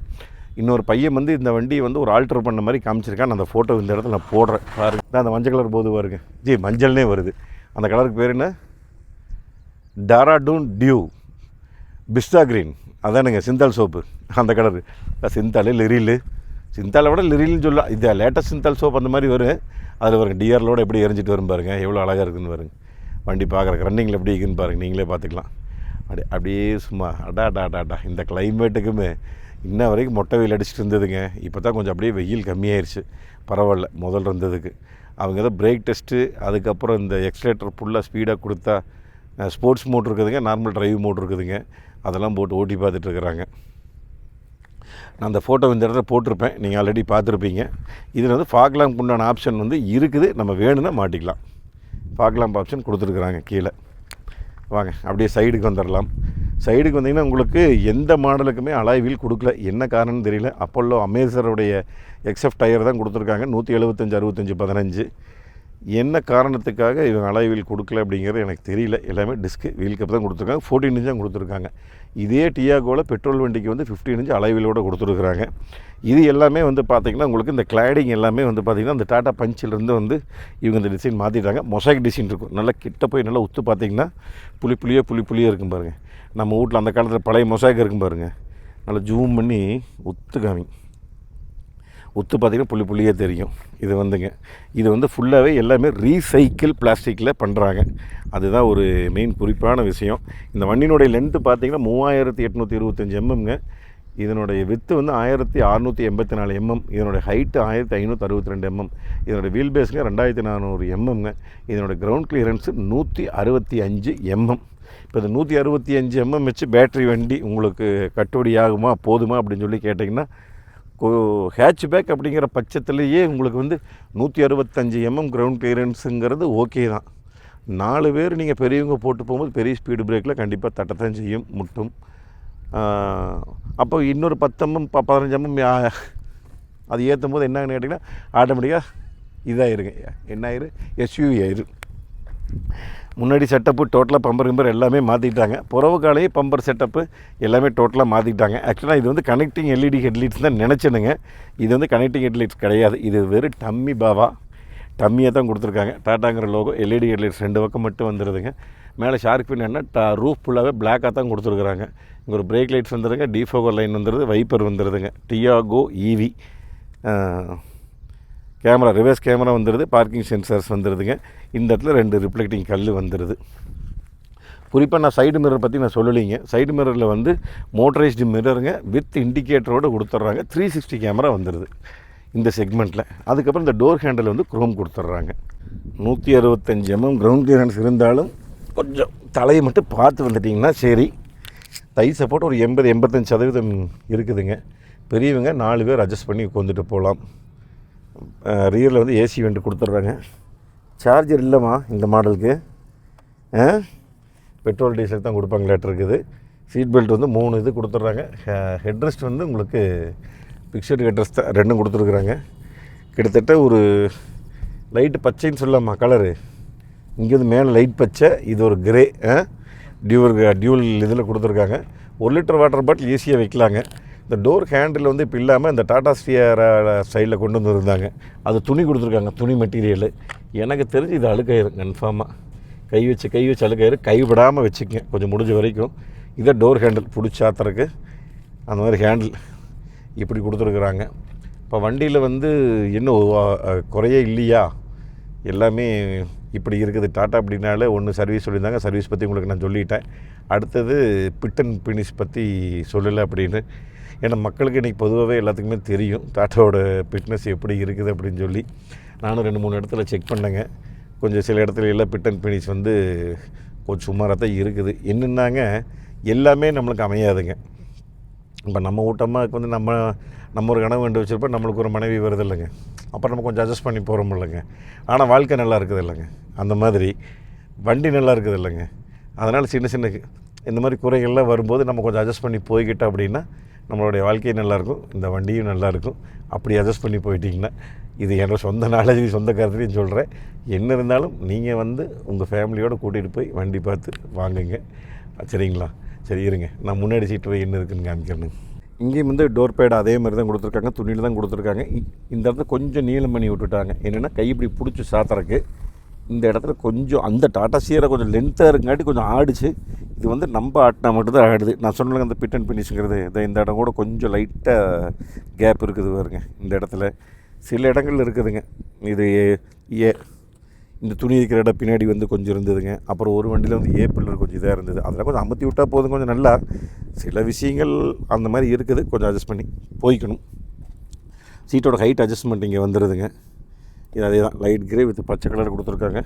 A: இன்னொரு பையன் வந்து இந்த வண்டியை வந்து ஒரு ஆல்ட்ரு பண்ண மாதிரி காமிச்சிருக்கான். அந்த ஃபோட்டோ இந்த இடத்துல நான் போடுறேன் பாருங்க. தான் அந்த மஞ்சள் கலர் போது பாருங்க, மஞ்சள்னே வருது. அந்த கலருக்கு பேர் என்ன, டாராடூன் டியூ பிஸ்டா க்ரீன், அதானுங்க சிந்தால் சோப்பு. அந்த கலரு சிந்தால் லிரில், சிந்தாலை விட லிரில்னு சொல்லலாம். இது லேட்டஸ்ட் சிந்தால் சோப் அந்த மாதிரி வரும். அதில் பாருங்க டிஆர்லோடு எப்படி எரிஞ்சிட்டு வரும் பாருங்கள், எவ்வளோ அழகாக இருக்குதுன்னு பாருங்க. வண்டி பார்க்குறக்கு ரன்னிங்கில் எப்படி இருக்குதுன்னு பாருங்கள், நீங்களே பார்த்துக்கலாம். அப்படியே சும்மா அடாடாடாடா. இந்த கிளைமேட்டுக்குமே இன்ன வரைக்கும் மொட்டை வெயில் அடிச்சுட்டு இருந்ததுங்க. இப்போ தான் கொஞ்சம் அப்படியே வெயில் கம்மியாயிருச்சு, பரவாயில்ல முதல் இருந்ததுக்கு. அவங்க ஏதோ பிரேக் டெஸ்ட்டு, அதுக்கப்புறம் இந்த எக்ஸ்லேட்டர் ஃபுல்லாக ஸ்பீடாக கொடுத்தா, ஸ்போர்ட்ஸ் மோட் இருக்குதுங்க, நார்மல் டிரைவ் மோட் இருக்குதுங்க, அதெல்லாம் போட்டு ஓட்டி பார்த்துட்ருக்குறாங்க. நான் அந்த ஃபோட்டோ இந்த இடத்துல போட்டிருப்பேன், நீங்கள் ஆல்ரெடி பார்த்துருப்பீங்க. இதில் வந்து ஃபாக் லேம்ப் உண்டான ஆப்ஷன் வந்து இருக்குது, நம்ம வேணும்னா மாட்டிக்கலாம். ஃபாக் லேம்ப் ஆப்ஷன் கொடுத்துருக்குறாங்க கீழே. வாங்க அப்படியே சைடுக்கு வந்துடலாம். சைடுக்கு வந்தீங்கன்னா உங்களுக்கு எந்த மாடலுக்குமே அலாய் வீல் கொடுக்கல, என்ன காரணம்னு தெரியல. அப்போல்லோ அமேசருடைய எக்ஸ்எஃப் டயர் தான் கொடுத்துருக்காங்க, 175 65 15. என்ன காரணத்துக்காக இவங்க அலாய் வீல் கொடுக்கல அப்படிங்கிறது எனக்கு தெரியல. எல்லாமே டிஸ்க்கு வீல் கப் தான் கொடுத்துருக்காங்க, 14 இன்ச் தான் கொடுத்துருக்காங்க. இதே டியாகோவில் பெட்ரோல் வண்டிக்கு வந்து 15 இன்ச் அலாய் வீலோடு கொடுத்துருக்குறாங்க. இது எல்லாமே வந்து பார்த்திங்கன்னா உங்களுக்கு இந்த கிளாடிங் எல்லாமே வந்து பார்த்திங்கன்னா இந்த டாட்டா பஞ்சிலேருந்து வந்து இவங்க இந்த டிசைன் மாற்றிட்டாங்க. மொசைக் டிசைன் இருக்கும், நல்லா கிட்ட போய் நல்லா உத்து பார்த்திங்கன்னா புளி புளியே இருக்கும் பாருங்கள். நம்ம வீட்டில் அந்த காலத்தில் பழைய மொசைக் இருக்கும் பாருங்கள், நல்லா ஜூம் பண்ணி உத்து காமிங்க, உத்து பார்த்திங்கன்னா புளியே தெரியும். இது வந்துங்க, இது வந்து ஃபுல்லாகவே எல்லாமே ரீசைக்கிள் பிளாஸ்டிக்கில் பண்ணுறாங்க. அதுதான் ஒரு மெயின் குறிப்பான விஷயம். இந்த வண்டியினுடைய லென்த்து பார்த்திங்கன்னா 3825 எம்எம்ங்க. இதனுடைய வித்து வந்து 1684 எம்எம். இதனுடைய ஹைட்டு 1562 எம்எம். இதனுடைய வீல் பேஸுங்க 2400 எம்எம்ங்க. இதனுடைய கிரவுண்ட் கிளியரன்ஸு 165 எம்எம். இப்போ இந்த 165 எம்எம் வச்சு பேட்ரி வண்டி உங்களுக்கு கட்டுப்படி ஆகுமா, போதுமா அப்படின்னு சொல்லி கேட்டிங்கன்னா, ஹேட்ச்பேக் அப்படிங்கிற பட்சத்துலேயே உங்களுக்கு வந்து 165 எம்எம் கிரவுண்ட் கிளியரன்ஸுங்கிறது ஓகே தான். 4 பேர் நீங்கள் பெரியவங்க போட்டு போகும்போது பெரிய ஸ்பீடு பிரேக்கில் கண்டிப்பாக தட்டத்தான் செய்யும், முட்டும். அப்போ இன்னொரு 10 எம்எம் 15 எம்எம் அது ஏற்றும் போது என்னன்னு கேட்டிங்கன்னா ஆட்டோமேட்டிக்காக இதாகிருங்க, என்ன ஆயிரும், எஸ்யூவி ஆயிரும். முன்னாடி செட்டப்பு டோட்டலாக பம்பர் எல்லாமே மாற்றிட்டாங்க. புறவு காலையே பம்பர் செட்டப்பு எல்லாமே டோட்டலாக மாற்றிட்டாங்க. ஆக்சுவலாக இது வந்து கனெக்டிங் எல்இடி ஹெட்லைட்ஸ் தான் நினச்சேனுங்க. இது வந்து கனெக்டிங் ஹெட்லைட்ஸ் கிடையாது, இது வெறும் டம்மியாக தான் கொடுத்துருக்காங்க. டாட்டாங்கிற லோகோ, எல்இடி ஹெட்லைட்ஸ் 2 பக்கம் மட்டும் வந்துடுதுங்க. மேலே ஷார்க் பின் என்ன ரூஃப் ஃபுல்லாகவே பிளாக்காக தான் கொடுத்துருக்குறாங்க. இங்கே ஒரு பிரேக் லைட்ஸ் வந்துடுங்க, டிஃபோகர் லைன் வந்துடுது, வைப்பர் வந்துடுதுங்க. Tiago EV camera, reverse camera வந்துடுது, பார்க்கிங் சென்சார்ஸ் வந்துடுதுங்க. இந்த இடத்துல 2 ரிஃப்ளெக்டிங் கல் வந்துடுது. குறிப்பாக நான் சைடு மிரர் பற்றி நான் சொல்லலைங்க. சைடு மிரரில் வந்து மோட்டரைஸ்டு மிரருங்க வித் இண்டிகேட்டரோடு கொடுத்துட்றாங்க. 360 கேமரா வந்துடுது இந்த செக்மெண்ட்டில். அதுக்கப்புறம் இந்த டோர் ஹேண்டில் வந்து குரோம் கொடுத்துட்றாங்க. 165 எம்எம் கிரவுண்ட் கிளியரன்ஸ் இருந்தாலும் கொஞ்சம் தலையை மட்டும் பார்த்து வந்துட்டிங்கன்னா சரி. தை சப்போர்ட் ஒரு 80-85% இருக்குதுங்க. பெரியவங்க 4 பேர் அட்ஜஸ்ட் பண்ணி உட்காந்துட்டு போகலாம். ரியரில் வந்து ஏசி வெண்ட் கொடுத்துட்றாங்க. சார்ஜர் இல்லைம்மா இந்த மாடலுக்கு, பெட்ரோல் டீசல் தான் கொடுப்பாங்களாட்டு இருக்குது. சீட் பெல்ட் வந்து 3 இது கொடுத்துட்றாங்க. ஹெட்ரெஸ்ட் வந்து உங்களுக்கு பிக்சர்டு ஹெட்ரெஸ்ட் தான் 2 கொடுத்துருக்குறாங்க. கிட்டத்தட்ட ஒரு லைட்டு பச்சைன்னு சொல்லலாமா கலரு. இங்கே வந்து மேலே லைட் பச்சை, இது ஒரு கிரே டியூவல் இதில் கொடுத்துருக்காங்க. 1 லிட்டர் வாட்டர் பாட்டில் ஈஸியாக வைக்கலாங்க. இந்த டோர் ஹேண்டில் வந்து இப்போ இல்லாமல் இந்த டாடா ஸ்டியர் சைடில் கொண்டு வந்துருந்தாங்க. அது துணி கொடுத்துருக்காங்க, துணி மெட்டீரியல். எனக்கு தெரிஞ்சு இது அழுக்காயிரும் கன்ஃபார்மாக. கை வச்சு அழுக்காயிரும். கைவிடாமல் வச்சுக்கங்க கொஞ்சம் முடிஞ்ச வரைக்கும். இதை டோர் ஹேண்டில் பிடிச்சாத்துறக்கு அந்த மாதிரி ஹேண்டில் இப்படி கொடுத்துருக்குறாங்க. இப்போ வண்டியில் வந்து இன்னும் குறையே இல்லையா, எல்லாமே இப்படி இருக்குது. டாட்டா அப்படின்னாலே ஒன்று சர்வீஸ் சொல்லியிருந்தாங்க, சர்வீஸ் பற்றி உங்களுக்கு நான் சொல்லிட்டேன். அடுத்தது பிட் அண்ட் ஃபினிஷ் பற்றி சொல்லலை அப்படின்னு. ஏன்னா மக்களுக்கு இன்றைக்கி பொதுவாகவே எல்லாத்துக்குமே தெரியும் டாட்டாவோட ஃபிட்னஸ் எப்படி இருக்குது அப்படின்னு சொல்லி. நானும் 2-3 இடத்துல செக் பண்ணேங்க. கொஞ்சம் சில இடத்துல எல்லாம் பிட் அண்ட் ஃபினிஷ் வந்து கொஞ்சம் சுமாராக தான் இருக்குது. என்னென்னாங்க எல்லாமே நம்மளுக்கு அமையாதுங்க. இப்போ நம்ம ஊட்டமாக வந்து நம்ம ஒரு கனவு கண்டு வச்சுருப்போம், நம்மளுக்கு ஒரு மனைவி வருது இல்லைங்க, அப்புறம் நம்ம கொஞ்சம் அட்ஜஸ்ட் பண்ணி போகிறோம் இல்லைங்க. ஆனால் வாழ்க்கை நல்லா இருக்குது இல்லைங்க, அந்த மாதிரி வண்டி நல்லா இருக்குது இல்லைங்க. அதனால் சின்ன சின்ன இந்த மாதிரி குறைகள்லாம் வரும்போது நம்ம கொஞ்சம் அட்ஜஸ்ட் பண்ணி போய்கிட்டோம் அப்படின்னா நம்மளுடைய வாழ்க்கையும் நல்லாயிருக்கும், இந்த வண்டியும் நல்லாயிருக்கும். அப்படி அட்ஜஸ்ட் பண்ணி போயிட்டிங்கன்னா, இது என்னோடய சொந்த நாலேஜ், சொந்த கருத்துலையும் சொல்கிறேன். என்ன இருந்தாலும் நீங்கள் வந்து உங்கள் ஃபேமிலியோடு கூட்டிகிட்டு போய் வண்டி பார்த்து வாங்குங்க, சரிங்களா? சரி இருங்க, நான் முன்னாடி சீட்டு போய் என்ன இருக்குதுன்னு காமிக்கிறேன். இங்கேயும் வந்து டோர் பேட் அதே மாதிரி தான் கொடுத்துருக்காங்க, துணியில் தான் கொடுத்துருக்காங்க. இந்த இடத்துல கொஞ்சம் நீளம் பண்ணி விட்டுட்டாங்க. என்னென்னா கை இப்படி பிடிச்சி சாத்துறக்கு இந்த இடத்துல கொஞ்சம் அந்த டாட்டா சியரை கொஞ்சம் லென்த்தாக இருக்குங்காட்டி கொஞ்சம் ஆடிச்சு. இது வந்து நம்ம ஆட்டினா மட்டும்தான் ஆடுது. நான் சொன்னேங்க அந்த பிட் அண்ட் ஃபினிஷுங்கிறது, இந்த இடம் கூட கொஞ்சம் லைட்டாக கேப் இருக்குது பாருங்க. இந்த இடத்துல சில இடங்கள் இருக்குதுங்க. இது இந்த துணி இருக்கிற இடம் பின்னாடி வந்து கொஞ்சம் இருந்ததுங்க. அப்புறம் ஒரு வண்டியில் வந்து பில்லர் கொஞ்சம் இதாக இருந்தது. அதெல்லாம் கொஞ்சம் அமுத்தி விட்டால் போதும், கொஞ்சம் நல்லா. சில விஷயங்கள் அந்த மாதிரி இருக்குது, கொஞ்சம் அட்ஜஸ்ட் பண்ணி போய்க்கணும். சீட்டோட ஹைட் அட்ஜஸ்ட்மெண்ட் இங்கே வந்துடுதுங்க. இது அதே தான், லைட் கிரே வித் பச்சை கலர் கொடுத்துருக்காங்க.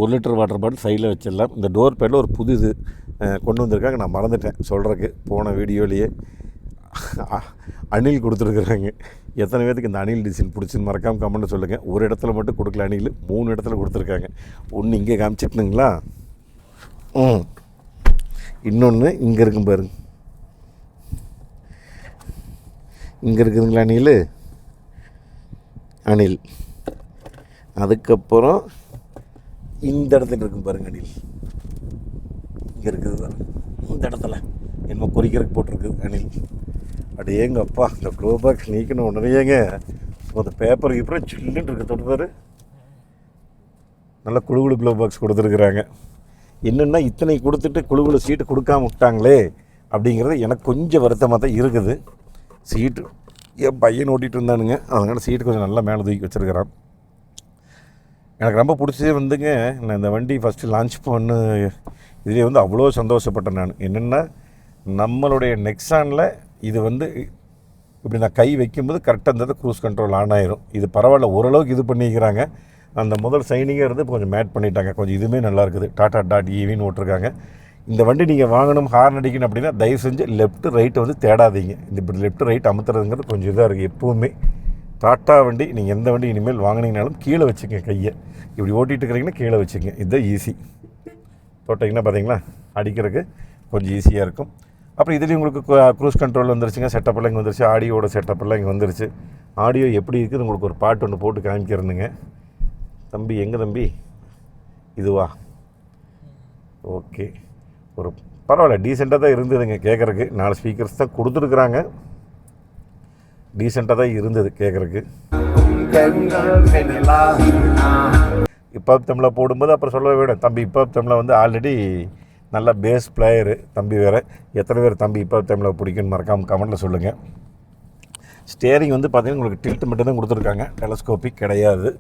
A: 1 லிட்டர் வாட்டர் பாட்டில் சைடில் வச்சிடலாம். இந்த டோர் பேடில் ஒரு புது இது கொண்டு வந்திருக்காங்க, நான் மறந்துட்டேன் சொல்கிறதுக்கு. போன வீடியோலேயே அணில் கொடுத்துருக்குறாங்க. எத்தனை பேருக்கு இந்த அணில் டிசைன் பிடிச்சின்னு மறக்காமல் கமெண்ட்டு சொல்லுங்கள். ஒரு இடத்துல மட்டும் கொடுக்கல அணில், 3 இடத்துல கொடுத்துருக்காங்க. ஒன்று இங்கே காமிச்சிட்டுங்களா, இன்னொன்று இங்கே இருக்கும் பாருங்க, இங்கே இருக்குதுங்களா அணில். அதுக்கப்புறம் இந்த இடத்துல இருக்கும் பாருங்க அணில், இங்கே இருக்குது பாருங்க, இந்த இடத்துல என்னமோ குறிக்கிறதுக்கு போட்டிருக்குது அணில். அப்படியே எங்கள் அப்பா இந்த க்ளோ பாக்ஸ் நீக்கணும் உடனேங்க அந்த பேப்பர் கீப்பர் சில்லுன்னு இருக்குது. தொட்டு நல்லா குழு க்ளோ பாக்ஸ் கொடுத்துருக்குறாங்க. என்னென்னா இத்தனை கொடுத்துட்டு குழு சீட்டு கொடுக்காம விட்டாங்களே அப்படிங்கிறது எனக்கு கொஞ்சம் வருத்தமாக தான் இருக்குது. சீட்டு என் பையன் ஓட்டிகிட்டு இருந்தானுங்க, அதனால் சீட்டு கொஞ்சம் நல்லா மேலே தூக்கி வச்சுருக்கிறான். எனக்கு ரொம்ப பிடிச்சதே வந்துங்க, நான் இந்த வண்டி ஃபஸ்ட்டு லான்ச் பண்ணு இதுலேயே வந்து அவ்வளோ சந்தோஷப்பட்டேன் நான். என்னென்னா நம்மளுடைய நெக்ஸானில் இது வந்து இப்படி நான் கை வைக்கும்போது கரெக்டாக இருந்தது க்ரூஸ் கண்ட்ரோல் ஆன் ஆயிரும். இது பரவாயில்ல, ஓரளவுக்கு இது பண்ணிக்கிறாங்க. அந்த முதல் சைனிங்கே இருந்து கொஞ்சம் மேட் பண்ணிட்டாங்க, கொஞ்சம் இதுவுமே நல்லா இருக்குது. டாட்டா டாட் ஈவின்னு ஓட்டிருக்காங்க. இந்த வண்டி நீங்கள் வாங்கணும், ஹார்ன் அடிக்கணும் அப்படின்னா தயவு செஞ்சு லெஃப்ட்டு ரைட்டு வந்து தேடாதீங்க. இந்த இப்படி லெஃப்ட்டு ரைட் அமுத்துறதுங்கிறது கொஞ்சம் இதாக இருக்குது. எப்போவுமே டாட்டா வண்டி நீங்கள் எந்த வண்டி இனிமேல் வாங்கினீங்கனாலும் கீழே வச்சுங்க, கையை இப்படி ஓட்டிகிட்டு இருக்கிறீங்கன்னா கீழே வச்சுங்க. இதுதான் ஈஸி. போட்டிங்கன்னா பார்த்தீங்களா அடிக்கிறதுக்கு கொஞ்சம் ஈஸியாக இருக்கும். அப்புறம் இதுலேயும் உங்களுக்கு க்ரூஸ் கண்ட்ரோல் வந்துருச்சுங்க, செட்டப்பெல்லாம் இங்கே வந்துருச்சு, ஆடியோட செட்டப்பெல்லாம் இங்கே வந்துருச்சு. ஆடியோ எப்படி இருக்குது உங்களுக்கு ஒரு பாட்டு ஒன்று போட்டு காமிக்கிறேனுங்க. தம்பி எங்கே தம்பி இதுவா? ஓகே, ஒரு பரவாயில்ல டீசெண்டாக தான் இருந்ததுங்க கேட்குறக்கு. 4 ஸ்பீக்கர்ஸ் தான் கொடுத்துருக்குறாங்க, டீசெண்டாக தான் இருந்தது கேட்குறக்கு. இப்போ தமிழை போடும்போது அப்புறம் சொல்ல வேணும், தம்பி இப்போ தமிழை வந்து ஆல்ரெடி நல்ல பேஸ் பிளேயரு தம்பி வேறு. எத்தனை பேர் தம்பி இப்போ தமிழை பிடிக்குன்னு மறக்காமல் கமெண்ட்டில் சொல்லுங்கள். ஸ்டேரிங் வந்து பார்த்திங்கன்னா உங்களுக்கு டில்ட் மட்டும் தான் கொடுத்துருக்காங்க, டெலஸ்கோபிக் கிடையாது.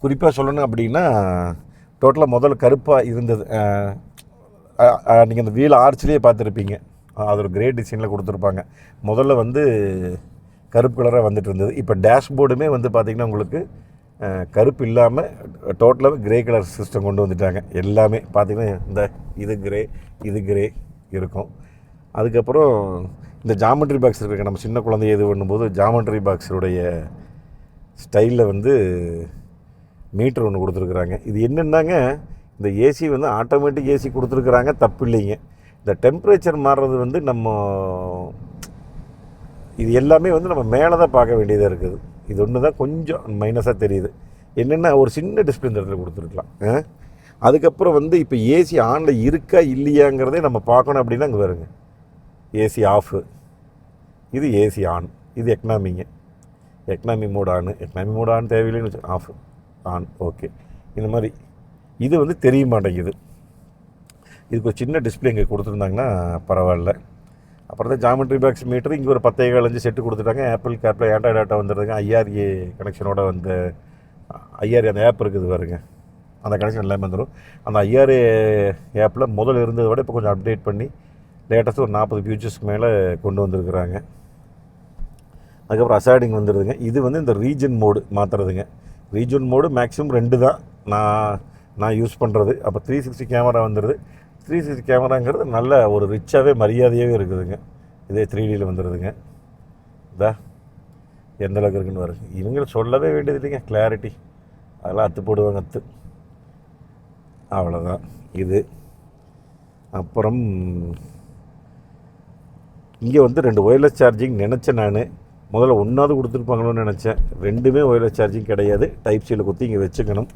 A: குறிப்பாக சொல்லணும் அப்படின்னா டோட்டலாக முதல்ல கருப்பாக இருந்தது. நீங்கள் அந்த வீல் ஆர்ச்சிலேயே பார்த்துருப்பீங்க, அது ஒரு கிரே டிசைனில் கொடுத்துருப்பாங்க. முதல்ல வந்து கருப்பு கலராக வந்துட்டு இருந்தது. இப்போ டேஷ்போர்டுமே வந்து பார்த்திங்கன்னா உங்களுக்கு கருப்பு இல்லாமல் டோட்டலாகவே கிரே கலர் சிஸ்டம் கொண்டு வந்துட்டாங்க. எல்லாமே பார்த்திங்கன்னா இந்த இது கிரே இருக்கும். அதுக்கப்புறம் இந்த ஜாமெண்ட்ரி பாக்ஸ் இருக்குது, நம்ம சின்ன குழந்தைய இது பண்ணும்போது ஜாமெண்ட்ரி பாக்ஸுடைய ஸ்டைலில் வந்து மீட்டர் ஒன்று கொடுத்துருக்குறாங்க. இது என்னென்னாங்க, இந்த ஏசி வந்து ஆட்டோமேட்டிக் ஏசி கொடுத்துருக்குறாங்க, தப்பு இல்லைங்க. இந்த டெம்பரேச்சர் மாறுறது வந்து நம்ம இது எல்லாமே வந்து நம்ம மேலே தான் பார்க்க வேண்டியதாக இருக்குது. இது ஒன்று தான் கொஞ்சம் மைனஸாக தெரியுது. என்னென்னா ஒரு சின்ன டிஸ்பிளே இந்த இடத்துல கொடுத்துருக்கலாம். அதுக்கப்புறம் வந்து இப்போ ஏசி ஆனில் இருக்கா இல்லையாங்கிறதே நம்ம பார்க்கணும் அப்படின்னா அங்கே வருங்க, ஏசி ஆஃபு, இது ஏசி ஆன், இது எக்கனாமி மோட் ஆன் தேவையில்லைன்னு ஆஃப் ஆன். ஓகே, இந்த மாதிரி இது வந்து தெரிய மாட்டேங்குது. இதுக்கு ஒரு சின்ன டிஸ்பிளே இங்கே கொடுத்துருந்தாங்கன்னா பரவாயில்ல. அப்புறம் தான் ஜாமெண்ட்ரி பாக்ஸ் மீட்டர் இங்கே ஒரு 10.5 செட்டு கொடுத்துட்டாங்க. ஆப்பிள் கேப்பில் ஆண்ட்ராய்டு டாட்டா வந்துடுதுங்க. ஐஆர்ஏ கனெக்ஷனோட வந்து ஐஆர்ஏ அந்த ஆப் இருக்குது பாருங்க, அந்த கனெக்ஷன் எல்லாமே வந்துடும். அந்த ஐஆர்ஏ ஆப்பில் முதல்ல இருந்ததை விட இப்போ கொஞ்சம் அப்டேட் பண்ணி லேட்டஸ்ட்டு ஒரு 40 ஃபியூச்சர்ஸ்க்கு மேலே கொண்டு வந்திருக்கிறாங்க. அதுக்கப்புறம் அசாடிங் வந்துடுதுங்க. இது வந்து இந்த ரீஜன் மோடு மாற்றுறதுங்க. ரீஜன் மோடு மேக்ஸிமம் 2 தான் நான் யூஸ் பண்ணுறது. அப்போ 360 கேமரா வந்துடுது. 360 கேமராங்கிறது நல்ல ஒரு ரிச்சாகவே மரியாதையாகவே இருக்குதுங்க. இதே 3Dயில் வந்துடுதுங்க. இதா எந்த அளவுக்கு இருக்குன்னு வருது. இவங்க சொல்லவே வேண்டியது இல்லைங்க, கிளாரிட்டி அதெல்லாம் அத்து போடுவாங்க அத்து. அவ்வளோதான் இது. அப்புறம் இங்கே வந்து 2 ஒயர்லெஸ் சார்ஜிங் நினச்சேன். நான் முதல்ல ஒன்றாவது கொடுத்துருப்பாங்களோன்னு நினச்சேன். 2மே ஒயர்லெஸ் சார்ஜிங் கிடையாது. டைப் சியில் குத்தி இங்கே வச்சுக்கணும்.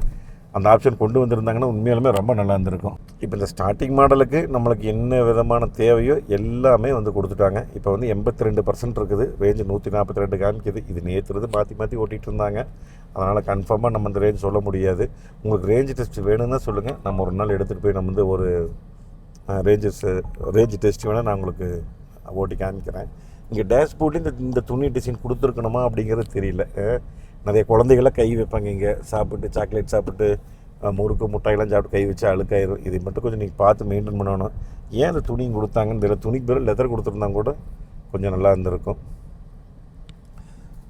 A: அந்த ஆப்ஷன் கொண்டு வந்திருந்தாங்கன்னா உண்மையாலுமே ரொம்ப நல்லா இருந்திருக்கும். இப்போ இந்த ஸ்டார்டிங் மாடலுக்கு நம்மளுக்கு என்ன விதமான தேவையோ எல்லாமே வந்து கொடுத்துட்டாங்க. இப்போ வந்து 82% இருக்குது. ரேஞ்சு 142 காமிக்குது. இது நேற்றுறது மாற்றி மாற்றி ஓட்டிகிட்டு இருந்தாங்க. அதனால் கன்ஃபார்மாக நம்ம இந்த ரேஞ்ச் சொல்ல முடியாது. உங்களுக்கு ரேஞ்சு டெஸ்ட் வேணும்னா சொல்லுங்கள். நம்ம ஒரு நாள் எடுத்துகிட்டு போய் நம்ம வந்து ஒரு ரேஞ்சு டெஸ்ட் வேணால் நான் உங்களுக்கு ஓட்டி காமிக்கிறேன். இங்கே டேஷ்போர்ட்லேயும் இந்த துணி டிசைன் கொடுத்துருக்கணுமா அப்படிங்கிறது தெரியல. நிறைய குழந்தைகள்லாம் கை வைப்பாங்க இங்கே சாப்பிட்டு, சாக்லேட் சாப்பிட்டு, முறுக்கு முட்டாயெல்லாம் சாப்பிட்டு கை வச்சு அழுக்காயிரும். இதை மட்டும் கொஞ்சம் நீங்கள் பார்த்து மெயின்டைன் பண்ணணும். ஏன் அந்த துணி கொடுத்தாங்கன்னு தெரியல. துணிக்கு பதில் லெதர் கொடுத்துருந்தாங்க கூட கொஞ்சம் நல்லா இருந்திருக்கும்.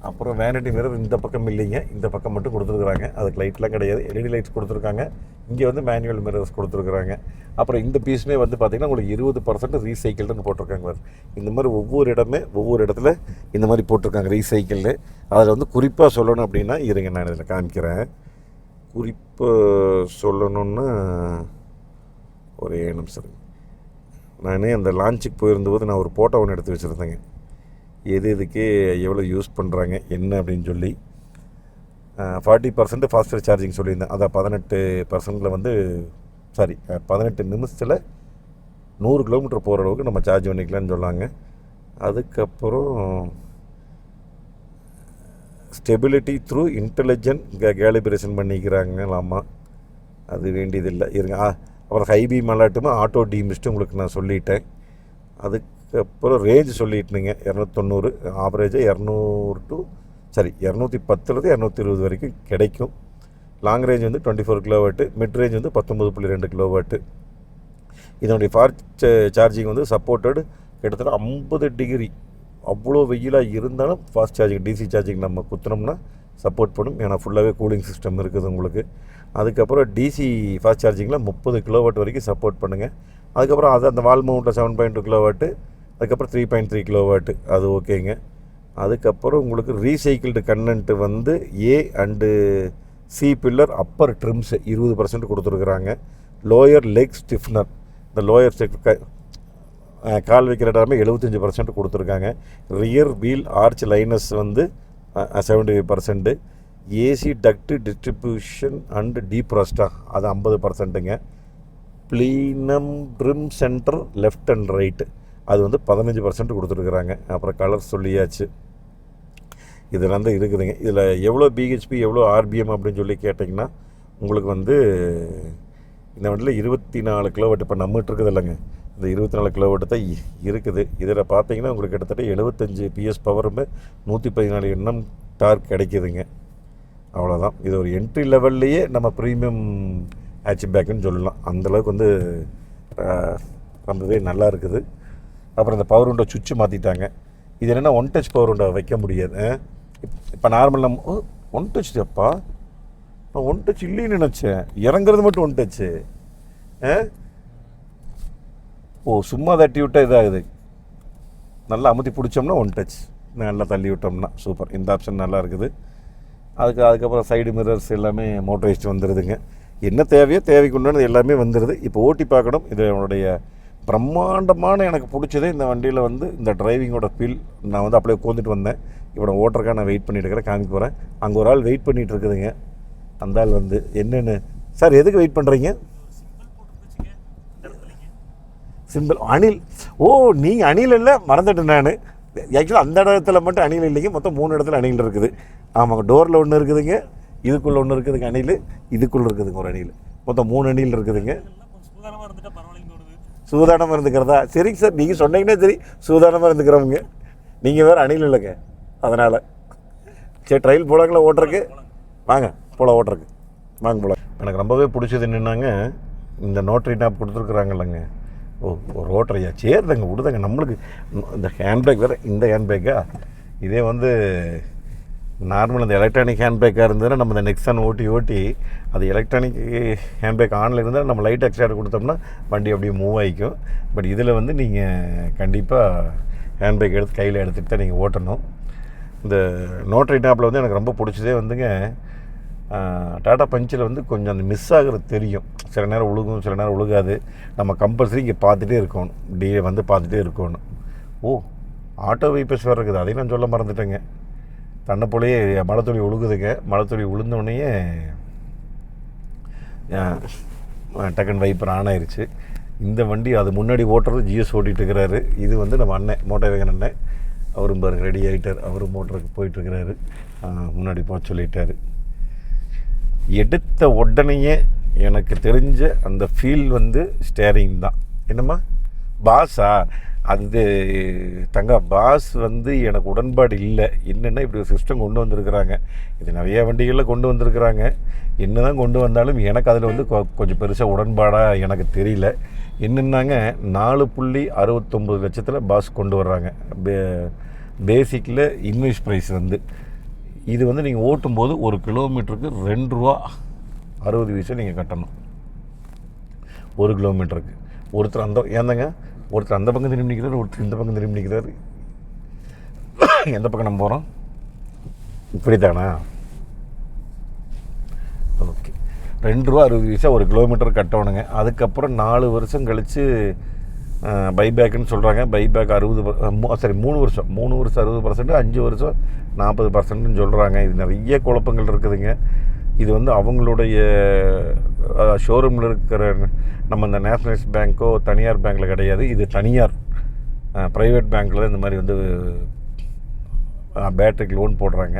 A: அப்புறம் வேனிட்டி மிரர் இந்த பக்கம் இல்லைங்க, இந்த பக்கம் மட்டும் கொடுத்துருக்குறாங்க. அதுக்கு லைட்லாம் கிடையாது, எல்இடி லைட்ஸ் கொடுத்துருக்காங்க. இங்கே வந்து மேனுவல் மிரர்ஸ் கொடுத்துருக்குறாங்க. அப்புறம் இந்த பீஸுமே வந்து பார்த்திங்கன்னா உங்களுக்கு 20% ரீசைக்கிள்னு போட்டிருக்காங்க. இந்த மாதிரி ஒவ்வொரு இடத்துல இந்த மாதிரி போட்டிருக்காங்க ரீசைக்கிள்னு. அதில் வந்து குறிப்பாக சொல்லணும் அப்படின்னா இருங்க, நான் இதில் காமிக்கிறேன். குறிப்பாக சொல்லணுன்னா ஒரே நிமிஷம். நான் அந்த லான்ச்சுக்கு போயிருந்தபோது நான் ஒரு ஃபோட்டோ ஒன்று எடுத்து வச்சுருந்தேங்க. எதுக்கு எவ்வளோ யூஸ் பண்ணுறாங்க என்ன அப்படின்னு சொல்லி. 40% ஃபாஸ்டர் சார்ஜிங் சொல்லியிருந்தேன். அதான் 18% வந்து 18 நிமிஷத்தில் 100 கிலோமீட்டர் போகிற அளவுக்கு நம்ம சார்ஜ் பண்ணிக்கலாம்னு சொன்னாங்க. அதுக்கப்புறம் ஸ்டெபிலிட்டி த்ரூ இன்டெலிஜென்ட் கேலிபிரேஷன் பண்ணிக்கிறாங்களாமா. அது வேண்டியதில்லை இருங்க. அப்புறம் ஹை பீம் அலர்ட்டுமே ஆட்டோ டீமிஸ்ட்டு உங்களுக்கு நான் சொல்லிட்டேன். அதுக்கப்புறம் ரேஞ்சு சொல்லிட்டுனுங்க 290, ஆவரேஜாக 210 220 வரைக்கும் கிடைக்கும். லாங் ரேஞ்ச் வந்து 24 கிலோவாட்டு, மிட் ரேஞ்ச் வந்து 19.2 கிலோவாட்டு. இதனுடைய ஃபாஸ்ட் சார்ஜிங் வந்து சப்போர்ட்டட் கிட்டத்தட்ட 50 டிகிரி. அவ்வளோ வெயிலாக இருந்தாலும் ஃபாஸ்ட் சார்ஜிங் டிசி சார்ஜிங் நம்ம குத்துனோம்னா சப்போர்ட் பண்ணும். ஏன்னா ஃபுல்லாகவே கூலிங் சிஸ்டம் இருக்குது உங்களுக்கு. அதுக்கப்புறம் டிசி ஃபாஸ்ட் சார்ஜிங்கில் 30 கிலோவாட் வரைக்கும் சப்போர்ட் பண்ணுங்கள். அதுக்கப்புறம் அது அந்த வால் மவுண்ட்டில் 7.2 கிலோவாட்டு, அதுக்கப்புறம் 3.3 கிலோவாட்டு, அது ஓகேங்க. அதுக்கப்புறம் உங்களுக்கு ரீசைக்கிள்டு கண்டென்ட்டு வந்து A and C pillar upper trims 20% கொடுத்துருக்குறாங்க. லோயர் லெக் ஸ்டிஃப்னர், இந்த லோயர் கால் வைக்கிற இடமே 75% கொடுத்துருக்காங்க. ரியர் வீல் ஆர்ச் லைனஸ் வந்து 75%. AC duct distribution and defroster அது 50%ங்க. Plenum trim centre left and right அது வந்து 15% கொடுத்துருக்குறாங்க. அப்புறம் கலர் சொல்லியாச்சு. இதெல்லாம் தான் இருக்குதுங்க. இதில் எவ்வளோ பிஹெச்பி எவ்வளோ ஆர்பிஎம் அப்படின்னு சொல்லி கேட்டிங்கன்னா உங்களுக்கு வந்து இந்த வண்டியில் 24 கிலோவாட் இப்போ நம்மகிட்ட இருக்குது இல்லைங்க, இந்த 24 கிலோவாட்டு தான் இருக்குது. இதில் பார்த்தீங்கன்னா உங்களுக்கு கிட்டத்தட்ட 75 பிஎஸ் பவருமே 114 எண்ணம் டார்க் கிடைக்கிதுங்க. அவ்வளோதான். இது ஒரு என்ட்ரி லெவல்லையே நம்ம ப்ரீமியம் ஹேட்ச்பேக்குன்னு சொல்லலாம். அந்தளவுக்கு வந்து ரொம்பவே நல்லா இருக்குது. அப்புறம் இந்த பவர் விண்டோ சுவிட்சு மாற்றிட்டாங்க. இது என்னென்னா ஒன் டச் பவர் விண்டோ வைக்க முடியாது. இப்போ நார்மல் நம்ம ஒன் டச் அப்பா, நான் ஒன் டச் இல்லைன்னு நினச்சேன். இறங்குறது மட்டும் ஒன் டச்சு. சும்மா தட்டி விட்டால் இதாகுது. நல்லா அமுத்தி பிடிச்சோம்னா ஒன் டச், நல்லா தள்ளி விட்டோம்னா சூப்பர். இந்த ஆப்ஷன் நல்லா இருக்குது. அதுக்கப்புறம் சைடு மிரர்ஸ் எல்லாமே மோட்டரைஸ்டு வந்துடுதுங்க. என்ன தேவையோ தேவைக்கு உண்டானது எல்லாமே வந்துடுது. இப்போ ஓட்டி பார்க்கணும். இது என்னுடைய பிரம்மாண்டமான எனக்கு பிடிச்சதே இந்த வண்டியில் வந்து இந்த டிரைவிங்கோட ஃபீல். நான் வந்து அப்படியே உட்காந்துட்டு வந்தேன். இப்போ நான் ஓட்டுறக்காக நான் வெயிட் பண்ணிட்டு இருக்கிறேன், காமிக்க போகிறேன். அங்கே ஒரு ஆள் வெயிட் பண்ணிகிட்டு இருக்குதுங்க. அந்த ஆள் வந்து என்னென்னு, சார் எதுக்கு வெயிட் பண்ணுறீங்க? சிம்பிள் அணில். நீங்கள் அணில் இல்லை, மறந்துட்டேன் நான். ஆக்சுவலாக அந்த இடத்துல மட்டும் அணில் இல்லைங்க, மொத்தம் 3 இடத்துல அணில் இருக்குது. ஆமாங்க, டோரில் ஒன்று இருக்குதுங்க, இதுக்குள்ளே ஒன்று இருக்குதுங்க அணில், இதுக்குள்ளே இருக்குதுங்க ஒரு அணில். மொத்தம் 3 அணில் இருக்குதுங்க. சூதானமாக இருந்துக்கிறதா? சரிங்க சார், நீங்கள் சொன்னீங்கன்னா சரி, சூதானமாக இருந்துக்கிறவங்க. நீங்கள் வேறு அணில் இல்லைங்க, அதனால். சரி, ட்ரையல் போலாங்களா ஓட்டுறக்கு? வாங்க போகலாம் ஓட்டுறக்கு, வாங்க போகலாம். எனக்கு ரொம்பவே பிடிச்சது என்னென்னாங்க, இந்த நோட்ரி நாப் கொடுத்துருக்குறாங்கல்லங்க. ஒரு ஓட்டுறையா சேர்தாங்க விடுதாங்க நம்மளுக்கு. இந்த ஹேண்ட்பேக் வேறு, இந்த ஹேண்ட்பேக்கா இதே வந்து நார்மல் அந்த எலக்ட்ரானிக் ஹேண்ட்பேக்காக இருந்ததுன்னா நம்ம இந்த நெக்ஸான் ஓட்டி அது எலக்ட்ரானிக் ஹேண்ட்பேக் ஆனில் இருந்தால் நம்ம லைட் எக்ஸ்ட்ரா கொடுத்தோம்னா வண்டி அப்படியே மூவ் ஆகிக்கும். பட் இதில் வந்து நீங்கள் கண்டிப்பாக ஹேண்ட்பேக் எடுத்து கையில் எடுத்துகிட்டு தான் நீங்கள் ஓட்டணும். இந்த நோட்ரி டாப்பில் வந்து எனக்கு ரொம்ப பிடிச்சதே வந்துங்க, டாடா பஞ்சில் வந்து கொஞ்சம் அந்த மிஸ் ஆகிறது தெரியும். சில நேரம் உழுகும், சில நேரம் உழுகாது. நம்ம கம்பல்சரி இங்கே பார்த்துட்டே இருக்கணும், வந்து பார்த்துட்டே இருக்கணும். ஆட்டோ வைப்பர்ஸ் வேறு இருக்குது, அதையும் நான் சொல்ல மறந்துட்டேங்க. தன்னை போலேயே மழைத்துளி உழுகுதுங்க. மழைத்துளி உளுந்தோடனேயே டக்குன்னு வைப்பர் ஆன் ஆயிடுச்சு. இந்த வண்டி அது முன்னாடி ஓட்டுறது ஜிஎஸ் ஓட்டிகிட்டு இருக்கிறாரு. இது வந்து நம்ம அண்ணன் மோட்டார் வேகன் அண்ணன், அவரும் பாருங்க ரெடி ஆகிட்டார். அவரும் மோட்டருக்கு போயிட்டுருக்கிறாரு. முன்னாடி போக சொல்லிட்டார். எடுத்த உடனேயே எனக்கு தெரிஞ்ச அந்த ஃபீல் வந்து ஸ்டேரிங் தான். என்னம்மா பாஸா? அது தங்க பாஸ் வந்து எனக்கு உடன்பாடு இல்லை. என்னென்னா இப்படி ஒரு சிஸ்டம் கொண்டு வந்திருக்கிறாங்க. இது நிறையா வண்டிகளில் கொண்டு வந்திருக்கிறாங்க. என்ன தான் கொண்டு வந்தாலும் எனக்கு அதில் வந்து கொஞ்சம் பெருசாக உடன்பாடாக எனக்கு தெரியல. என்னென்னாங்க 4.69 லட்சத்தில் பாஸ் கொண்டு வர்றாங்க. பேசிக்கில் இன்வாய்ஸ் ப்ரைஸ் வந்து இது வந்து நீங்கள் ஓட்டும்போது 1 கிலோமீட்டருக்கு ₹2.60 நீங்கள் கட்டணும். 1 கிலோமீட்டருக்கு. ஒருத்தர் அந்த பக்கம் திரும்பி நிற்கிறார், ஒருத்தர் இந்த பக்கம் திரும்பி நிற்கிறார். எந்த பக்கம் நம்ம போகிறோம்? இப்படி தானா? ஓகே, ₹2.60 1 கிலோமீட்டர் கட்டணுங்க. அதுக்கப்புறம் 4 வருஷம் கழித்து பைபேக்குன்னு சொல்கிறாங்க. பைபேக் 3 வருஷம் 60%, 5 வருஷம் 40%ன்னு சொல்கிறாங்க. இது நிறைய குழப்பங்கள் இருக்குதுங்க. இது வந்து அவங்களுடைய ஷோரூமில் இருக்கிற நம்ம இந்த நேஷ்னலைஸ் பேங்க்கோ தனியார் பேங்க்கில் கிடையாது. இது தனியார் ப்ரைவேட் பேங்க்கில் இந்த மாதிரி வந்து பேட்டரிக்கு லோன் போடுறாங்க.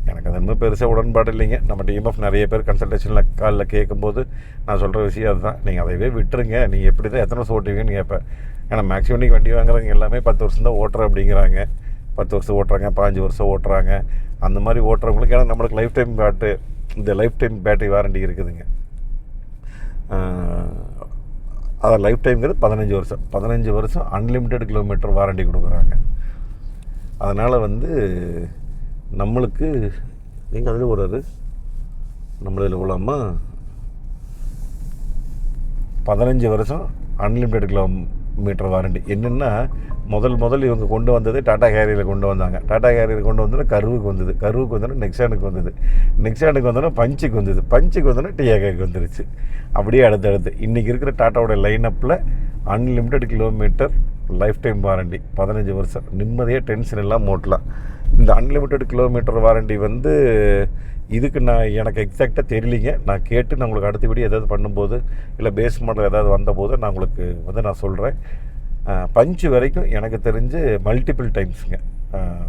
A: எனக்கு அது இன்னும் பெருசாக உடன்பாடு இல்லைங்க. நம்ம டிஎம்எஃப் நிறைய பேர் கன்சல்டேஷனில் காலில் கேட்கும்போது நான் சொல்கிற விஷயம் அதுதான். நீங்கள் அதையவே விட்டுருங்க. நீங்கள் எப்படி தான் எத்தனை வருஷம் ஓட்டுவீங்கன்னு கேட்பேன். ஏன்னா மேக்ஸிமம் நீங்கள் வண்டி வாங்குறவங்க எல்லாமே 10 வருஷம் தான் ஓட்டுறேன் அப்படிங்கிறாங்க. 10 வருஷம் ஓட்டுறாங்க, 15 வருஷம் ஓட்டுறாங்க. அந்த மாதிரி ஓட்டுறவங்களுக்கு ஏன்னா நம்மளுக்கு லைஃப் டைம் பேட்டரி வாரண்டி இருக்குதுங்க. அதான் லைஃப் டைம்ங்கிறது 15 வருஷம் அன்லிமிட்டெட் கிலோமீட்டர் வாரண்டி கொடுக்குறாங்க. அதனால் வந்து நம்மளுக்கு நீங்கள் அதில் ஒரு நம்மளில் உள்ளாமா 15 வருஷம் அன்லிமிட்டெட் கிலோமீட்டர் வாரண்டி. என்னென்னா முதல் இவங்க கொண்டு வந்தது டாடா கேரியரில் கொண்டு வந்தாங்க. டாடா கேரியர் கொண்டு வந்தோன்னா கருவுக்கு வந்தோன்னா நெக்ஸானுக்கு வந்தோன்னா பஞ்சுக்கு வந்தோன்னா டியாகாக்கு வந்துருச்சு. அப்படியே அடுத்தடுத்து இன்றைக்கி இருக்கிற டாட்டாவோட லைனப்பில் unlimited kilometre lifetime warranty 15 வருஷம் நிம்மதியாக டென்ஷன் எல்லாம் ஓட்டலாம். இந்த அன்லிமிட்டெட் கிலோமீட்டர் வாரண்டி வந்து இதுக்கு எனக்கு எக்ஸாக்டாக தெரியலிங்க. நான் கேட்டு நான் உங்களுக்கு அடுத்த வீடியோ ஏதாவது பண்ணும்போது இல்லை பேஸ் மாடல் ஏதாவது வந்தபோது நான் உங்களுக்கு நான் சொல்கிறேன். பஞ்சு வரைக்கும் எனக்கு தெரிஞ்சு மல்டிபிள் டைம்ஸுங்க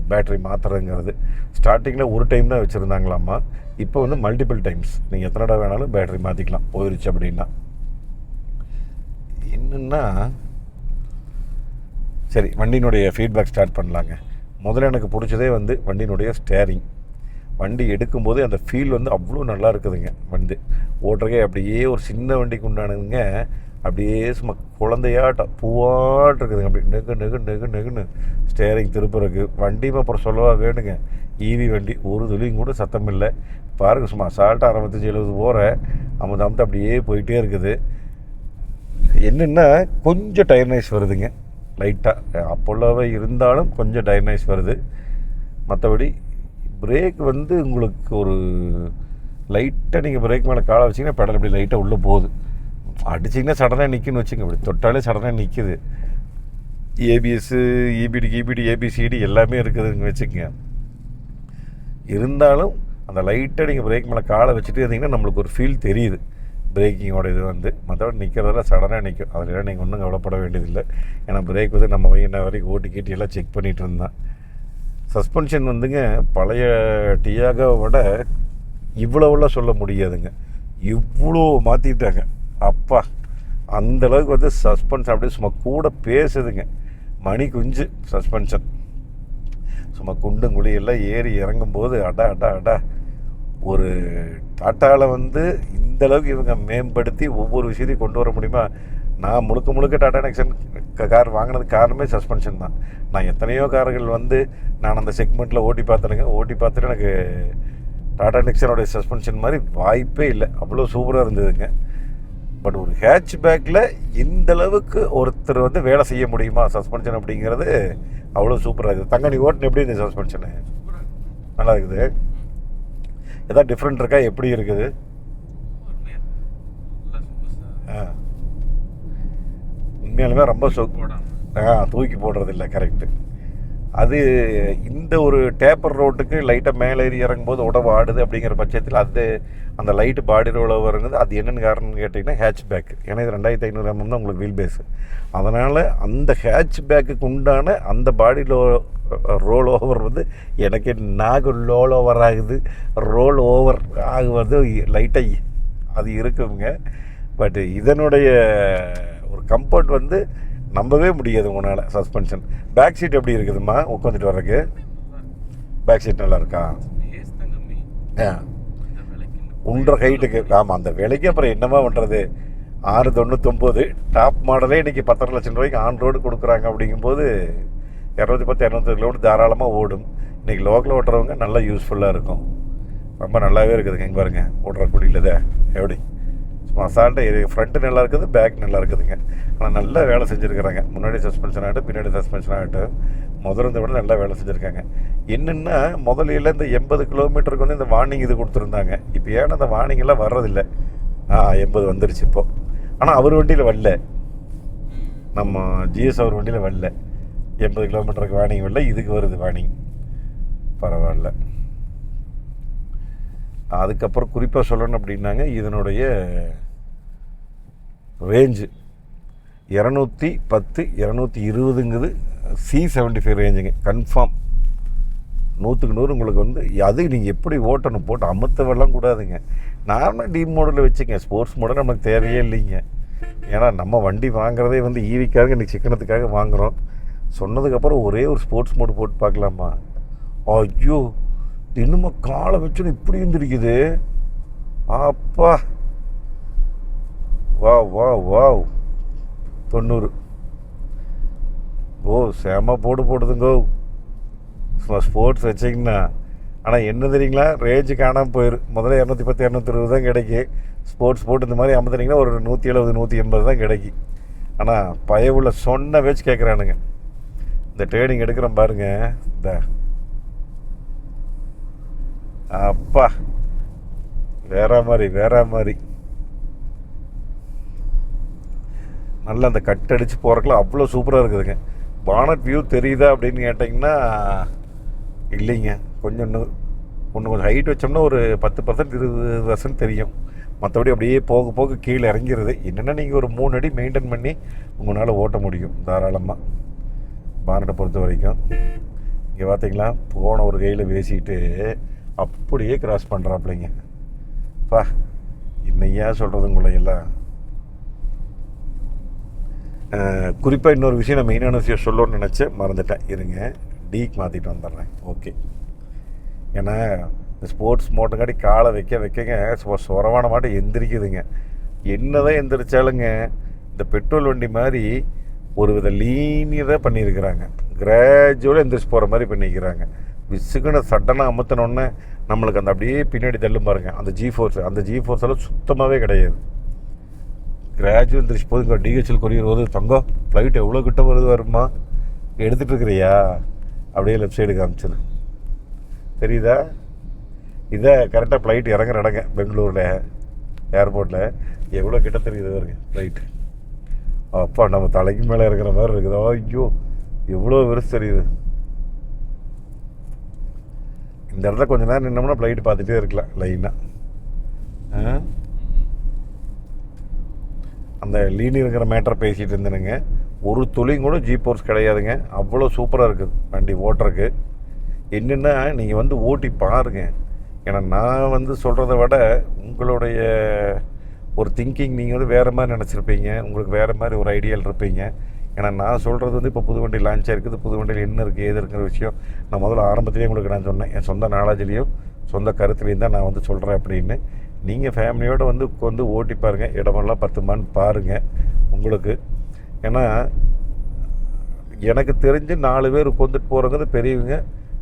A: பேட்ரி மாற்றுறதுங்கிறது. ஸ்டார்டிங்கில் ஒரு டைம் தான் வச்சுருந்தாங்களாம்மா. இப்போ வந்து மல்டிபிள் டைம்ஸ் நீங்கள் எத்தனை தடவை வேணாலும் பேட்ரி மாற்றிக்கலாம் போயிடுச்சு அப்படின்னா. என்னென்னா சரி, வண்டியினுடைய ஃபீட்பேக் ஸ்டார்ட் பண்ணலாங்க. முதல்ல எனக்கு பிடிச்சதே வந்து வண்டியினுடைய ஸ்டேரிங். வண்டி எடுக்கும்போதே அந்த ஃபீல் வந்து அவ்வளோ நல்லா இருக்குதுங்க. வந்து ஓட்டுறக்கே அப்படியே ஒரு சின்ன வண்டிக்கு உண்டானுங்க, அப்படியே சும்மா குழந்தையாட்டம் பூவாட்டம் இருக்குதுங்க. அப்படி நெகுன்னு ஸ்டேரிங் திருப்புறக்கு. வண்டியும் அப்புறம் சொல்லவா வேணுங்க. ஈவி வண்டி ஒரு துளியும் கூட சத்தம் இல்லை. பாருங்கள், சும்மா அசால்ட்டாக 65-70 போகிறேன். அமுத அப்படியே போயிட்டே இருக்குது. என்னென்னா கொஞ்சம் டயர்னஸ் வருதுங்க லைட்டாக. அப்போல்லாவே இருந்தாலும் கொஞ்சம் டயர்னஸ் வருது. மற்றபடி பிரேக் வந்து உங்களுக்கு ஒரு லைட்டாக நீங்கள் பிரேக் மேலே காலை வச்சிங்கன்னா பெடல் அப்படி லைட்டாக உள்ளே போகுது. அடிச்சிங்கன்னா சடனாக நிற்குன்னு வச்சுங்க. அப்படி தொட்டாலே சடனாக நிற்கிது. ஏபிஎஸ்ஸு இபிடி ஏபிசிடி எல்லாமே இருக்குதுன்னு வச்சுக்கோங்க. இருந்தாலும் அந்த லைட்டாக நீங்கள் பிரேக் மேலே காலை வச்சுட்டு இருந்தீங்கன்னா நம்மளுக்கு ஒரு ஃபீல் தெரியுது பிரேக்கிங்கோட இது வந்து. மற்றபடி நிற்கிறதெல்லாம் சடனாக நிற்கும். அதில் நீங்கள் ஒன்றும் கவலைப்பட வேண்டியதில்லை. ஏன்னா பிரேக் வந்து நம்ம என்ன வரைக்கும் ஓட்டி எல்லாம் செக் பண்ணிகிட்டு இருந்தேன். சஸ்பென்ஷன் வந்துங்க பழைய டியாகோவை விட இவ்வளோவெல்லாம் சொல்ல முடியாதுங்க. இவ்வளோ மாற்றிட்டாங்க. அப்பா, அந்தளவுக்கு வந்து சஸ்பென்ஷன் அப்படியே சும்மா கூட பேசுதுங்க. மணி குஞ்சு சஸ்பென்ஷன் சும்மா குண்டும் குழியெல்லாம் ஏறி இறங்கும்போது அடா ஒரு டாட்டாவில் வந்து இந்தளவுக்கு இவங்க மேம்படுத்தி ஒவ்வொரு விஷயத்தையும் கொண்டு வர முடியுமா? நான் முழுக்க டாட்டா நெக்ஸன் கார் வாங்கினதுக்கு காரணமே சஸ்பென்ஷன் தான். நான் எத்தனையோ கார்கள் வந்து நான் அந்த செக்மெண்ட்டில் ஓட்டி பார்த்துனுங்க. ஓட்டி பார்த்துட்டு எனக்கு டாடா நிக்சனோடைய சஸ்பென்ஷன் மாதிரி வாய்ப்பே இல்லை, அவ்வளோ சூப்பராக இருந்ததுங்க. பட் ஒரு ஹேட்ச் பேக்கில் இந்தளவுக்கு ஒருத்தர் வந்து வேலை செய்ய முடியுமா சஸ்பென்ஷன் அப்படிங்கிறது அவ்வளோ சூப்பராக இருக்குது. தங்க நீ ஓட்டுன்னு எப்படி இந்த சஸ்பென்ஷனு நல்லா இருக்குது? எதாவது டிஃப்ரெண்ட் இருக்கா? எப்படி இருக்குது? உண்மையாலுமே ரொம்ப தூக்கி போடுறது இல்லை. கரெக்டு. அது இந்த ஒரு டேப்பர் ரோட்டுக்கு லைட்டாக மேலே ஏறி இறங்கும்போது உடம்பு ஆடுது அப்படிங்கிற பட்சத்தில் அது அந்த லைட்டு பாடி ரோல் வருங்குது. அது என்னென்னு காரணம்னு கேட்டிங்கன்னா ஹேட்ச் பேக். ஏன்னா இது 2500 mm தான் உங்களுக்கு வீல் பேஸு. அதனால் அந்த ஹேட்ச் பேக்குக்கு உண்டான அந்த பாடி ரோல் ஓவர் வந்து எனக்கு நாகு ரோல் ஓவர் ஆகுது, ரோல் ஓவர் ஆகுவது லைட்டாக அது இருக்குங்க. பட் இதனுடைய ஒரு கம்ஃபர்ட் வந்து நம்பவே முடியாது உங்களால். சஸ்பென்ஷன் பேக் சீட் எப்படி இருக்குதும்மா உட்காந்துட்டு வர்றதுக்கு? பேக் சீட் நல்லா இருக்கா? ஒன்றரை ஹைட்டுக்கு. ஆமாம், அந்த விலைக்கு அப்புறம் என்னமா பண்ணுறது? 699 டாப் மாடலே இன்றைக்கி 10.5 லட்சம் ரூபாய்க்கு ஆன் ரோடு கொடுக்குறாங்க. அப்படிங்கும்போது 210 220 கிலோமீட்டர் தாராளமாக ஓடும். இன்றைக்கி லோக்கலில் ஓட்டுறவங்க நல்லா யூஸ்ஃபுல்லாக இருக்கும். ரொம்ப நல்லாவே இருக்குதுங்க. இங்கே பாருங்கள் ஓட்டுற குடியில் எப்படி அசால்ட்டாக ஃப்ரண்ட்டு நல்லா இருக்குது, பேக் நல்லா இருக்குதுங்க. ஆனால் நல்லா வேலை செஞ்சுருக்கிறாங்க. முன்னாடி சஸ்பென்ஷன் ஆகட்டும், பின்னாடி சஸ்பென்ஷன் ஆகட்டும், முதல்ல விட நல்லா வேலை செஞ்சுருக்காங்க. என்னென்னா முதலில் இந்த 80 கிலோமீட்டருக்கு வந்து இந்த வார்னிங் இது கொடுத்துருந்தாங்க. இப்போ ஏன்னா அந்த வார்னிங் எல்லாம் வர்றதில்லை. 80 வந்துருச்சு இப்போது. ஆனால் அவர் வண்டியில் வரல, நம்ம ஜிஎஸ் அவர் வண்டியில் வரல. 80 கிலோமீட்டருக்கு வார்னிங் வரல, இதுக்கு வருது வார்னிங். பரவாயில்ல. அதுக்கப்புறம் குறிப்பாக சொல்லணும் அப்படின்னாங்க, இதனுடைய ரேஞ்சு 210 220ங்குது. C75 ரேஞ்சுங்க confirm. 100க்கு 100 உங்களுக்கு வந்து அது நீங்கள் எப்படி ஓட்டணும், போட்டு அமுத்தவெல்லாம் கூடாதுங்க. நார்மலாக டீப் மாடலில் வச்சுங்க. ஸ்போர்ட்ஸ் மாடல் நமக்கு தேவையே இல்லைங்க. ஏன்னா நம்ம வண்டி வாங்குறதே வந்து ஈவிக்காக இன்றைக்கி சிக்கனத்துக்காக வாங்குகிறோம். சொன்னதுக்கப்புறம் ஒரே ஒரு ஸ்போர்ட்ஸ் மோடு போட்டு பார்க்கலாமா? ஐயோ, இன்னுமா காலை வச்சுன்னு இப்படி இருந்துருக்குது. அப்பா, வா வா வாவ் 90. ஓ செம போடுதுங்கோ ஸ்போர்ட்ஸ் வச்சிங்கன்னா. ஆனால் என்ன தெரியுங்களா, ரேஞ்சு காணாமல் போயிடும். முதல்ல 210 220 தான் கிடைக்கும். ஸ்போர்ட்ஸ் போட்டு இந்த மாதிரி அமுத்துனீங்கன்னா ஒரு 170 180 தான் கிடைக்கும். ஆனால் பயவுள்ள சொன்ன வச்சு கேட்குறானுங்க. இந்த ட்ரேடிங் எடுக்கிறோம் பாருங்க, இந்த அப்பா வேற மாதிரி நல்லா அந்த கட் அடித்து போகிறக்குலாம் அவ்வளோ சூப்பராக இருக்குதுங்க. பானட் வியூ தெரியுதா அப்படின்னு கேட்டிங்கன்னா இல்லைங்க. கொஞ்சம் கொஞ்சம் ஹைட் வச்சோம்னா ஒரு 10% 20% தெரியும். மற்றபடி அப்படியே போக போக கீழே இறங்கிறது. என்னென்னா நீங்கள் ஒரு 3 அடி மெயின்டைன் பண்ணி உங்களால் ஓட்ட முடியும் தாராளமாக பானட்டை பொறுத்த வரைக்கும். இங்கே பார்த்தீங்களா, போன ஒரு கையில் பேசிட்டு அப்படியே கிராஸ் பண்ணுறாப்பிள்ளைங்க. பா இன்னையா சொல்கிறது உங்களை எல்லாம். குறிப்பாக இன்னொரு விஷயம், நான் மெயினான விஷயம் சொல்லணும்னு நினச்சேன், மறந்துட்டேன். இருங்க, டீக்கு மாற்றிட்டு வந்துடுறேன். ஓகே. ஏன்னா இந்த ஸ்போர்ட்ஸ் மோட்டங்காட்டி காலை வைக்கங்க சொரவான மாட்டை எந்திரிக்குதுங்க. என்னதான் எந்திரிச்சாலுங்க இந்த பெட்ரோல் வண்டி மாதிரி ஒரு வித லீனியராக பண்ணியிருக்கிறாங்க. கிராஜுவலாக எந்திரிச்சு போகிற மாதிரி பண்ணிக்கிறாங்க. விசுக்குன்னு சட்டனாக அமுத்தினோடனே நம்மளுக்கு அந்த அப்படியே பின்னாடி தள்ளும் பாருங்கள். அந்த ஜி ஃபோர்ஸெல்லாம் சுத்தமாகவே கிடையாது. கிராஜுவல் எந்திரிச்சு போது இங்கே டிஹெச்எல் கொரியர் வருது. தங்கம் ஃப்ளைட் எவ்வளோ கிட்ட வருமா எடுத்துகிட்டு இருக்கிறியா? அப்படியே லெஃப்ட் சைடு காமிச்சிது தெரியுதா? இதை கரெக்டாக ஃப்ளைட் இறங்குற இடங்க பெங்களூரில் ஏர்போர்ட்டில் எவ்வளோ கிட்ட தெரியுது பாருங்க ஃப்ளைட்டு. அப்பா நம்ம தலைக்கு மேலே இருக்கிற மாதிரி இருக்குது. ஐயோ எவ்வளோ பெருசு தெரியுது. இந்த இடத்துல கொஞ்சம் நேரம் நின்னோம்னா ஃப்ளைட்டு பார்த்துட்டே இருக்கலாம் லைனாக. அந்த லீனியருங்கிற மேட்டரை பேசிகிட்டு இருந்தேனுங்க. ஒரு துளியும் கூட ஜிபோர்ஸ் கிடையாதுங்க. அவ்வளோ சூப்பராக இருக்குது வண்டி ஓட்டுறக்கு. என்னென்னா நீங்கள் வந்து ஓட்டி பாருங்கள். ஏன்னா நான் வந்து சொல்கிறத விட உங்களுடைய ஒரு திங்கிங் நீங்கள் வந்து வேறு மாதிரி நினச்சிருப்பீங்க. உங்களுக்கு வேறு மாதிரி ஒரு ஐடியாவில் இருப்பீங்க. ஏன்னா நான் சொல்கிறது வந்து இப்போ புது வண்டி லான்ச் ஆகிருக்குது. புது வண்டியில் என்ன இருக்குது ஏது இருக்கிற விஷயம் நான் முதல்ல ஆரம்பத்துலேயே உங்களுக்கு நான் சொன்னேன். என் சொந்த நாலேஜ்லேயும் சொந்த கருத்துலேயும் தான் நான் வந்து சொல்கிறேன் அப்படின்னு. நீங்கள் ஃபேமிலியோடு வந்து ஓட்டி பாருங்கள். இடமெல்லாம் 10 மான்னு பாருங்கள் உங்களுக்கு. ஏன்னா எனக்கு தெரிஞ்சு 4 பேர் உட்காந்துட்டு போகிறவங்க பெரியவங்க,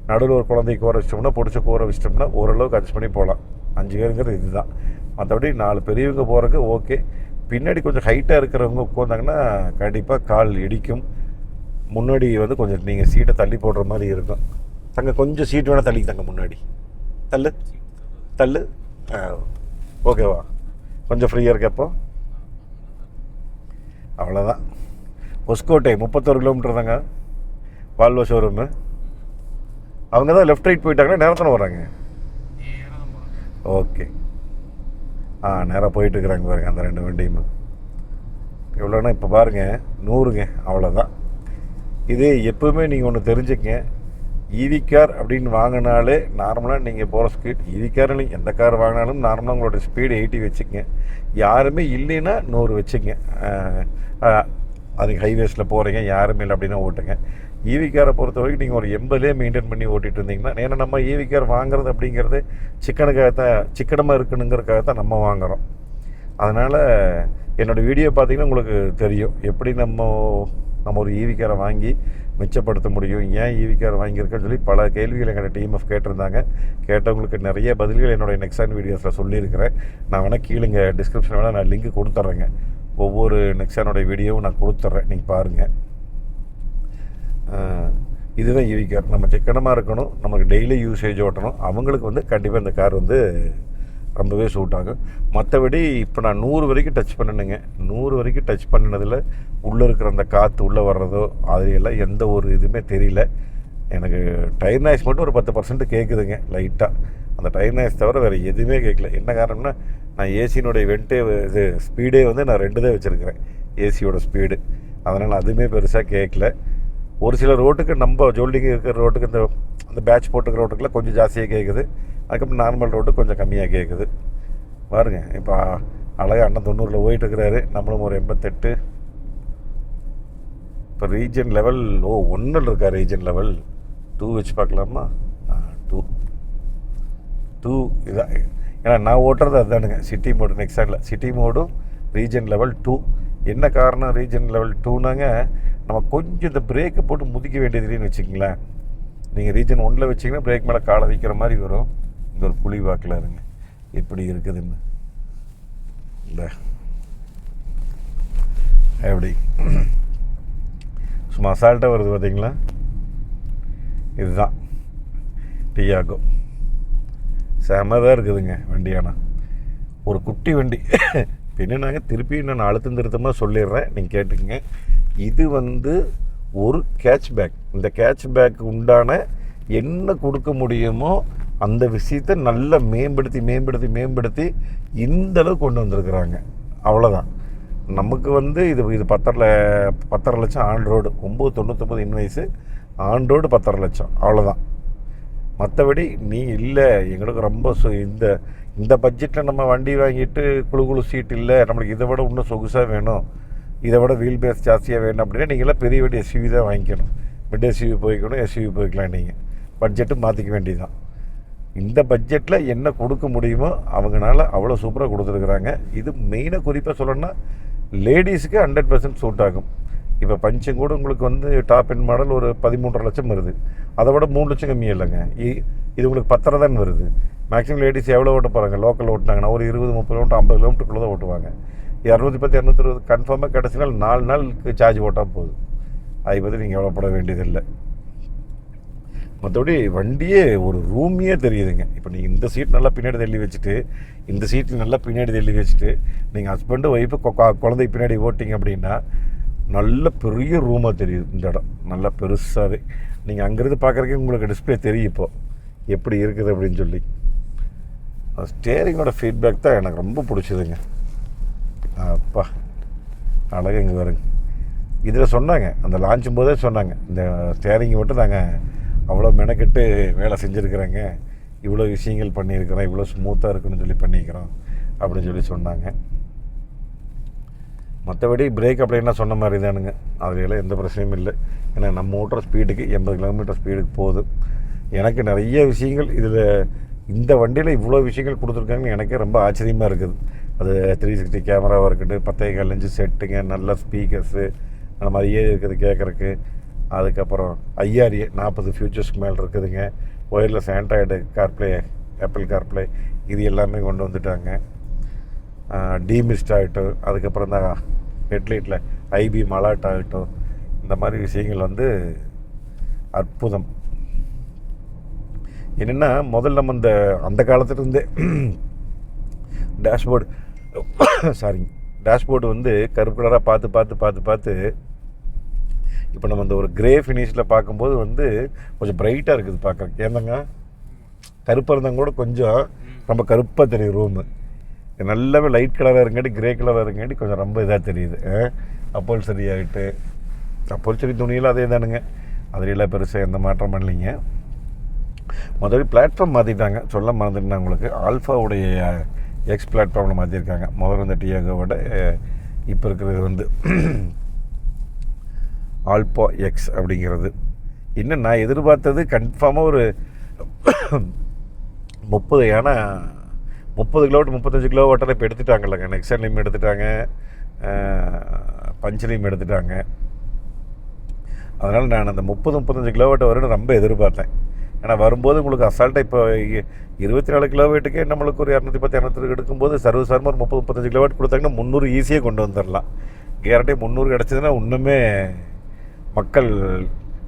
A: நடுவில் ஒரு குழந்தைக்கு ஊற வச்சிட்டோம்னா பிடிச்ச ஊற வச்சிட்டோம்னா ஓரளவுக்கு அட்ஜஸ்ட் பண்ணி போகலாம். 5 பேருங்கிறது இதுதான். மற்றபடி 4 பெரியவங்க போகிறதுக்கு ஓகே. பின்னாடி கொஞ்சம் ஹைட்டாக இருக்கிறவங்க உட்காந்தாங்கன்னா கண்டிப்பாக கால் இடிக்கும். முன்னாடி வந்து கொஞ்சம் நீங்கள் சீட்டை தள்ளி போடுற மாதிரி இருக்கும். தங்க கொஞ்சம் சீட்டு வேணால் தள்ளி தங்க முன்னாடி தள்ளு தள்ளு. ஓகேவா, கொஞ்சம் ஃப்ரீயாக இருக்கப்போ. அவ்வளோதான். ஒஸ்கோட்டை 31 கிலோமீட்டர் தாங்க வால்வோ ஷோரூமு. அவங்க தான் லெஃப்ட் ரைட் போயிட்டாங்கன்னா நேரத்தில் வராங்க. ஓகே, நேராக போயிட்டுருக்குறாங்க பாருங்க அந்த 2 வண்டியுமே. எவ்வளோன்னா இப்போ பாருங்கள் 100ங்க, அவ்வளோதான். இது எப்போவுமே நீங்கள் ஒன்று தெரிஞ்சுக்கங்க, ஈவி கார் அப்படின்னு வாங்கினாலே நார்மலாக நீங்கள் போகிற ஸ்பீட், ஈவி கார் இல்லைங்க எந்த கார் வாங்கினாலும் நார்மலாக உங்களோட ஸ்பீடு 80 வச்சுக்கங்க. யாருமே இல்லைன்னா 100 வச்சுக்கங்க. அதுக்கு ஹைவேஸில் போகிறீங்க யாருமே இல்லை அப்படின்னா ஓட்டுங்க. ஈவி காரை பொறுத்த வரைக்கும் நீங்கள் ஒரு 80லே மெயின்டைன் பண்ணி ஓட்டிகிட்டு இருந்தீங்கன்னா, ஏன்னா நம்ம ஈவி கார் வாங்குறது அப்படிங்கிறது சிக்கனமாக இருக்கணுங்கிறதுக்காக தான் நம்ம வாங்குகிறோம். அதனால் என்னோடய வீடியோ பார்த்திங்கன்னா உங்களுக்கு தெரியும் எப்படி நம்ம ஒரு ஈவி காரை வாங்கி மிச்சப்படுத்த முடியும், ஏன் ஈவி கார் வாங்கியிருக்கேன்னு சொல்லி பல கேள்விகள் எங்களோட டீம் கேட்டிருந்தாங்க. கேட்டவங்களுக்கு நிறைய பதில்கள் என்னுடைய நெக்ஸான் வீடியோஸில் சொல்லியிருக்கிறேன். நான் வேணால் கீழே டிஸ்கிரிப்ஷன் வேணால் நான் லிங்க் கொடுத்துட்றேங்க. ஒவ்வொரு நெக்ஸானோடைய வீடியோவும் நான் கொடுத்துட்றேன், நீங்கள் பாருங்கள். இதுதான் ஈவி கார். நம்ம சிக்கனமாக இருக்கணும், நமக்கு டெய்லி யூசேஜ் ஓட்டணும். அவங்களுக்கு வந்து கண்டிப்பாக இந்த கார் வந்து ரொம்பவே சூட் ஆகும். மற்றபடி இப்போ நான் 100 வரைக்கும் டச் பண்ணணுங்க. 100 வரைக்கும் டச் பண்ணினதில் உள்ளே இருக்கிற அந்த காற்று உள்ளே வர்றதோ அதையெல்லாம் எந்த ஒரு இதுவுமே தெரியல. எனக்கு டயர் நாய்ஸ் மட்டும் ஒரு 10% கேட்குதுங்க லைட்டாக. அந்த டயர் நாய்ஸ் தவிர வேறு எதுவுமே கேட்கல. என்ன காரணம்னா நான் ஏசியினுடைய இது ஸ்பீடே வந்து நான் 2 தான் வச்சுருக்கிறேன், ஏசியோட ஸ்பீடு. அதனால் அதுவுமே பெருசாக கேட்கல. ஒரு சில ரோட்டுக்கு நம்ம ஜோல்டிங் இருக்கிற ரோட்டுக்கு அந்த பேட்ச் போட்டுக்கிற ரோட்டுக்கெல்லாம் கொஞ்சம் ஜாஸ்தியாக கேட்குது. அதுக்கப்புறம் நார்மல் ரோட்டு கொஞ்சம் கம்மியாக கேட்குது. பாருங்க இப்போ அழகாக அண்ணன் 90ல் போயிட்டுருக்கிறாரு, நம்மளும் ஒரு 88. இப்போ ரீஜன் லெவல் 1 இருக்கா, ரீஜன் லெவல் 2 வச்சு பார்க்கலாமா? 2 இதான். ஏன்னா நான் ஓட்டுறது அதுதானுங்க, சிட்டி மோடு. நெக்ஸானில் சிட்டி மோடும் ரீஜன் லெவல் 2. என்ன காரணம் ரீஜன் லெவல் 2நாங்க, நம்ம கொஞ்சம் இந்த பிரேக்கை போட்டு முதிக்க வேண்டியதுன்னு வச்சுக்கிங்களேன். நீங்கள் ரீஜன் 1ல் வச்சிங்கன்னா பிரேக் மேலே காலை வைக்கிற மாதிரி வரும். இங்கே ஒரு புளி வாக்கில் இருங்க எப்படி இருக்குதுன்னு. இந்த எப்படி சும்மா அசால்ட்டாக வருது பார்த்தீங்களா? இதுதான் டியாகோ. செமதாக இருக்குதுங்க வண்டியானா. ஒரு குட்டி வண்டி. இப்போ என்னென்னாங்க, திருப்பி நான் அழுத்தம் திருத்தமாக சொல்லிடுறேன், நீங்கள் கேட்டுக்கங்க. இது வந்து ஒரு கேட்ச் பேக். இந்த கேட்ச் பேக்கு உண்டான என்ன கொடுக்க முடியுமோ அந்த விஷயத்தை நல்லா மேம்படுத்தி இந்தளவு கொண்டு வந்திருக்கிறாங்க. அவ்வளோதான். நமக்கு வந்து இது 10.5 லட்சம் on road, 999 invoice, on road 10.5 லட்சம், அவ்வளோதான். மற்றபடி நீ இல்லை எங்களுக்கு ரொம்ப இந்த பட்ஜெட்டில் நம்ம வண்டி வாங்கிட்டு குழு சீட் இல்லை, நம்மளுக்கு இதை விட இன்னும் சொகுசாக வேணும், இதை விட வீல் பேஸ் ஜாஸ்தியாக வேணும் அப்படின்னா நீங்களாம் பெரிய வண்டி எஸ்யூவி தான் வாங்கிக்கணும். மிட் எஸ்யூவி போய்க்கணும், எஸ்யூவி போய்க்கலாம். நீங்கள் பட்ஜெட்டு மாற்றிக்க வேண்டியதுதான். இந்த பட்ஜெட்டில் என்ன கொடுக்க முடியுமோ அவங்களால அவ்வளோ சூப்பராக கொடுத்துருக்குறாங்க. இது மெயினாக குறிப்பாக சொல்லணும்னா லேடிஸுக்கு 100% சூட் ஆகும். இப்போ பஞ்சம் கூட உங்களுக்கு வந்து டாப் எண்ட் மாடல் ஒரு 13.5 லட்சம் வருது, அதை விட 3 லட்சம் கம்மி இல்லைங்க. இது உங்களுக்கு 10 தான் வருது. மேக்ஸிமம் லேடிஸ் எவ்வளோ ஓட்ட போகிறாங்க, லோக்கல் ஓட்டினாங்கன்னா ஒரு 20-30 கிலோமீட்டர் 50 கிலோமீட்டருக்குள்ளே தான் ஓட்டுவாங்க. 210 220 கன்ஃபார்மாக கிடச்சினால் 4 நாளுக்கு சார்ஜ் ஓட்டால் போதும். அதை பற்றி நீங்கள் எவ்வளோப்பட வேண்டியதில்லை. மற்றபடி வண்டியே ஒரு ரூமியே தெரியுதுங்க. இப்போ நீங்கள் இந்த சீட் நல்லா பின்னாடி தள்ளி வச்சுட்டு, இந்த சீட்டில் நல்லா பின்னாடி தள்ளி வச்சுட்டு நீங்கள் ஹஸ்பண்டு ஒய்ஃபு குழந்தை பின்னாடி ஓட்டிங்க அப்படின்னா நல்ல பெரிய ரூமாக தெரியுது. இந்த இடம் நல்லா பெருசாகவே நீங்கள் அங்கேருந்து பார்க்குறக்கே உங்களுக்கு டிஸ்பிளே தெரியும் இப்போ எப்படி இருக்குது அப்படின்னு சொல்லி. ஸ்டேரிங்கோட ஃபீட்பேக் தான் எனக்கு ரொம்ப பிடிச்சதுங்க. அப்பா அழகாக இங்கே வருங்க. இதில் சொன்னாங்க, அந்த லான்ச்சும் போதே சொன்னாங்க, இந்த ஸ்டேரிங்கை மட்டும் நாங்கள் அவ்வளோ மெனக்கெட்டு வேலை செஞ்சுருக்குறேங்க, இவ்வளோ விஷயங்கள் பண்ணியிருக்கிறோம், இவ்வளோ ஸ்மூத்தாக இருக்குன்னு சொல்லி பண்ணிக்கிறோம் அப்படின்னு சொல்லி சொன்னாங்க. மற்றபடி பிரேக் அப்படின்னா சொன்ன மாதிரி தானுங்க, அதுலாம் எந்த பிரச்சனையும் இல்லை. ஏன்னா நம்ம ஓட்டுற ஸ்பீடுக்கு 80 கிலோமீட்டர் ஸ்பீடுக்கு போதும். எனக்கு நிறைய விஷயங்கள் இதில் இந்த வண்டியில் இவ்வளோ விஷயங்கள் கொடுத்துருக்காங்கன்னு எனக்கே ரொம்ப ஆச்சரியமாக இருக்குது. அது 360 கேமராவாக இருக்கட்டும், 10.4 இன்ச்சு செட்டுங்க, நல்ல ஸ்பீக்கர்ஸு, அந்த மாதிரியே இருக்குது கேட்குறக்கு. அதுக்கப்புறம் ஐஆர்ஏ 40 ஃபியூச்சர்ஸ்க்கு மேலே இருக்குதுங்க. Wireless Android CarPlay, apple CarPlay இது எல்லாமே கொண்டு வந்துட்டாங்க. டிமிஸ்ட் ஆகட்டும், அதுக்கப்புறம் தான் ஹெட்லைட்டில் ஐபி மலாட் ஆகட்டும், இந்த மாதிரி விஷயங்கள் வந்து அற்புதம். என்னென்னா முதல்ல நம்ம அந்த காலத்துலேருந்தே டேஷ்போர்டு வந்து கருப்பு கலராக பார்த்து இப்போ நம்ம இந்த ஒரு கிரே ஃபினிஷில் பார்க்கும்போது வந்து கொஞ்சம் பிரைட்டாக இருக்குது பார்க்குறக்கு. ஏந்தங்க கருப்பாக இருந்தாங்க கூட கொஞ்சம் ரொம்ப கருப்பாக தெரியும் ரூமு. நல்லாவே லைட் கலராக இருங்காட்டி, கிரே கலராக இருங்காட்டி கொஞ்சம் ரொம்ப இதாக தெரியுது. அப்போல்சரி ஆகிட்டு, அப்போல்சரி துணியில் அதே தானுங்க, அதிலெல்லாம் பெருசாக எந்த மாற்றம் பண்ணலைங்க. முதல்ல பிளாட்ஃபார்ம் மாற்றிட்டாங்க, சொல்ல மறந்துட்டேன் உங்களுக்கு. ஆல்ஃபாவுடைய எக்ஸ் பிளாட்ஃபார்மில் மாற்றிருக்காங்க. முதல்ல இந்த டியாகோவோட இப்போ இருக்கிறது வந்து ஆல்பா எக்ஸ் அப்படிங்கிறது. இன்னும் நான் எதிர்பார்த்தது கன்ஃபார்மாக ஒரு 30, ஏன்னா 30 கிலோவாட் 35 கிலோவாட்டில் இப்போ எடுத்துட்டாங்கல்லங்க. நெக்ஸன்லையும் எடுத்துட்டாங்க, பஞ்சிலையும் எடுத்துட்டாங்க. அதனால் நான் அந்த 30-35 கிலோவாட் வரும்னு ரொம்ப எதிர்பார்த்தேன். ஏன்னா வரும்போது உங்களுக்கு அசால்ட்டாக இப்போ 24 கிலோவாட்டுக்கே நம்மளுக்கு ஒரு 210-200 எடுக்கும்போது சர்வசாரமாக ஒரு 30-35 கிலோவாட் கொடுத்தாங்கன்னா 300 ஈஸியாக கொண்டு வந்துடலாம். கேரண்டி 300 கிடச்சிதுன்னா இன்னுமே மக்கள்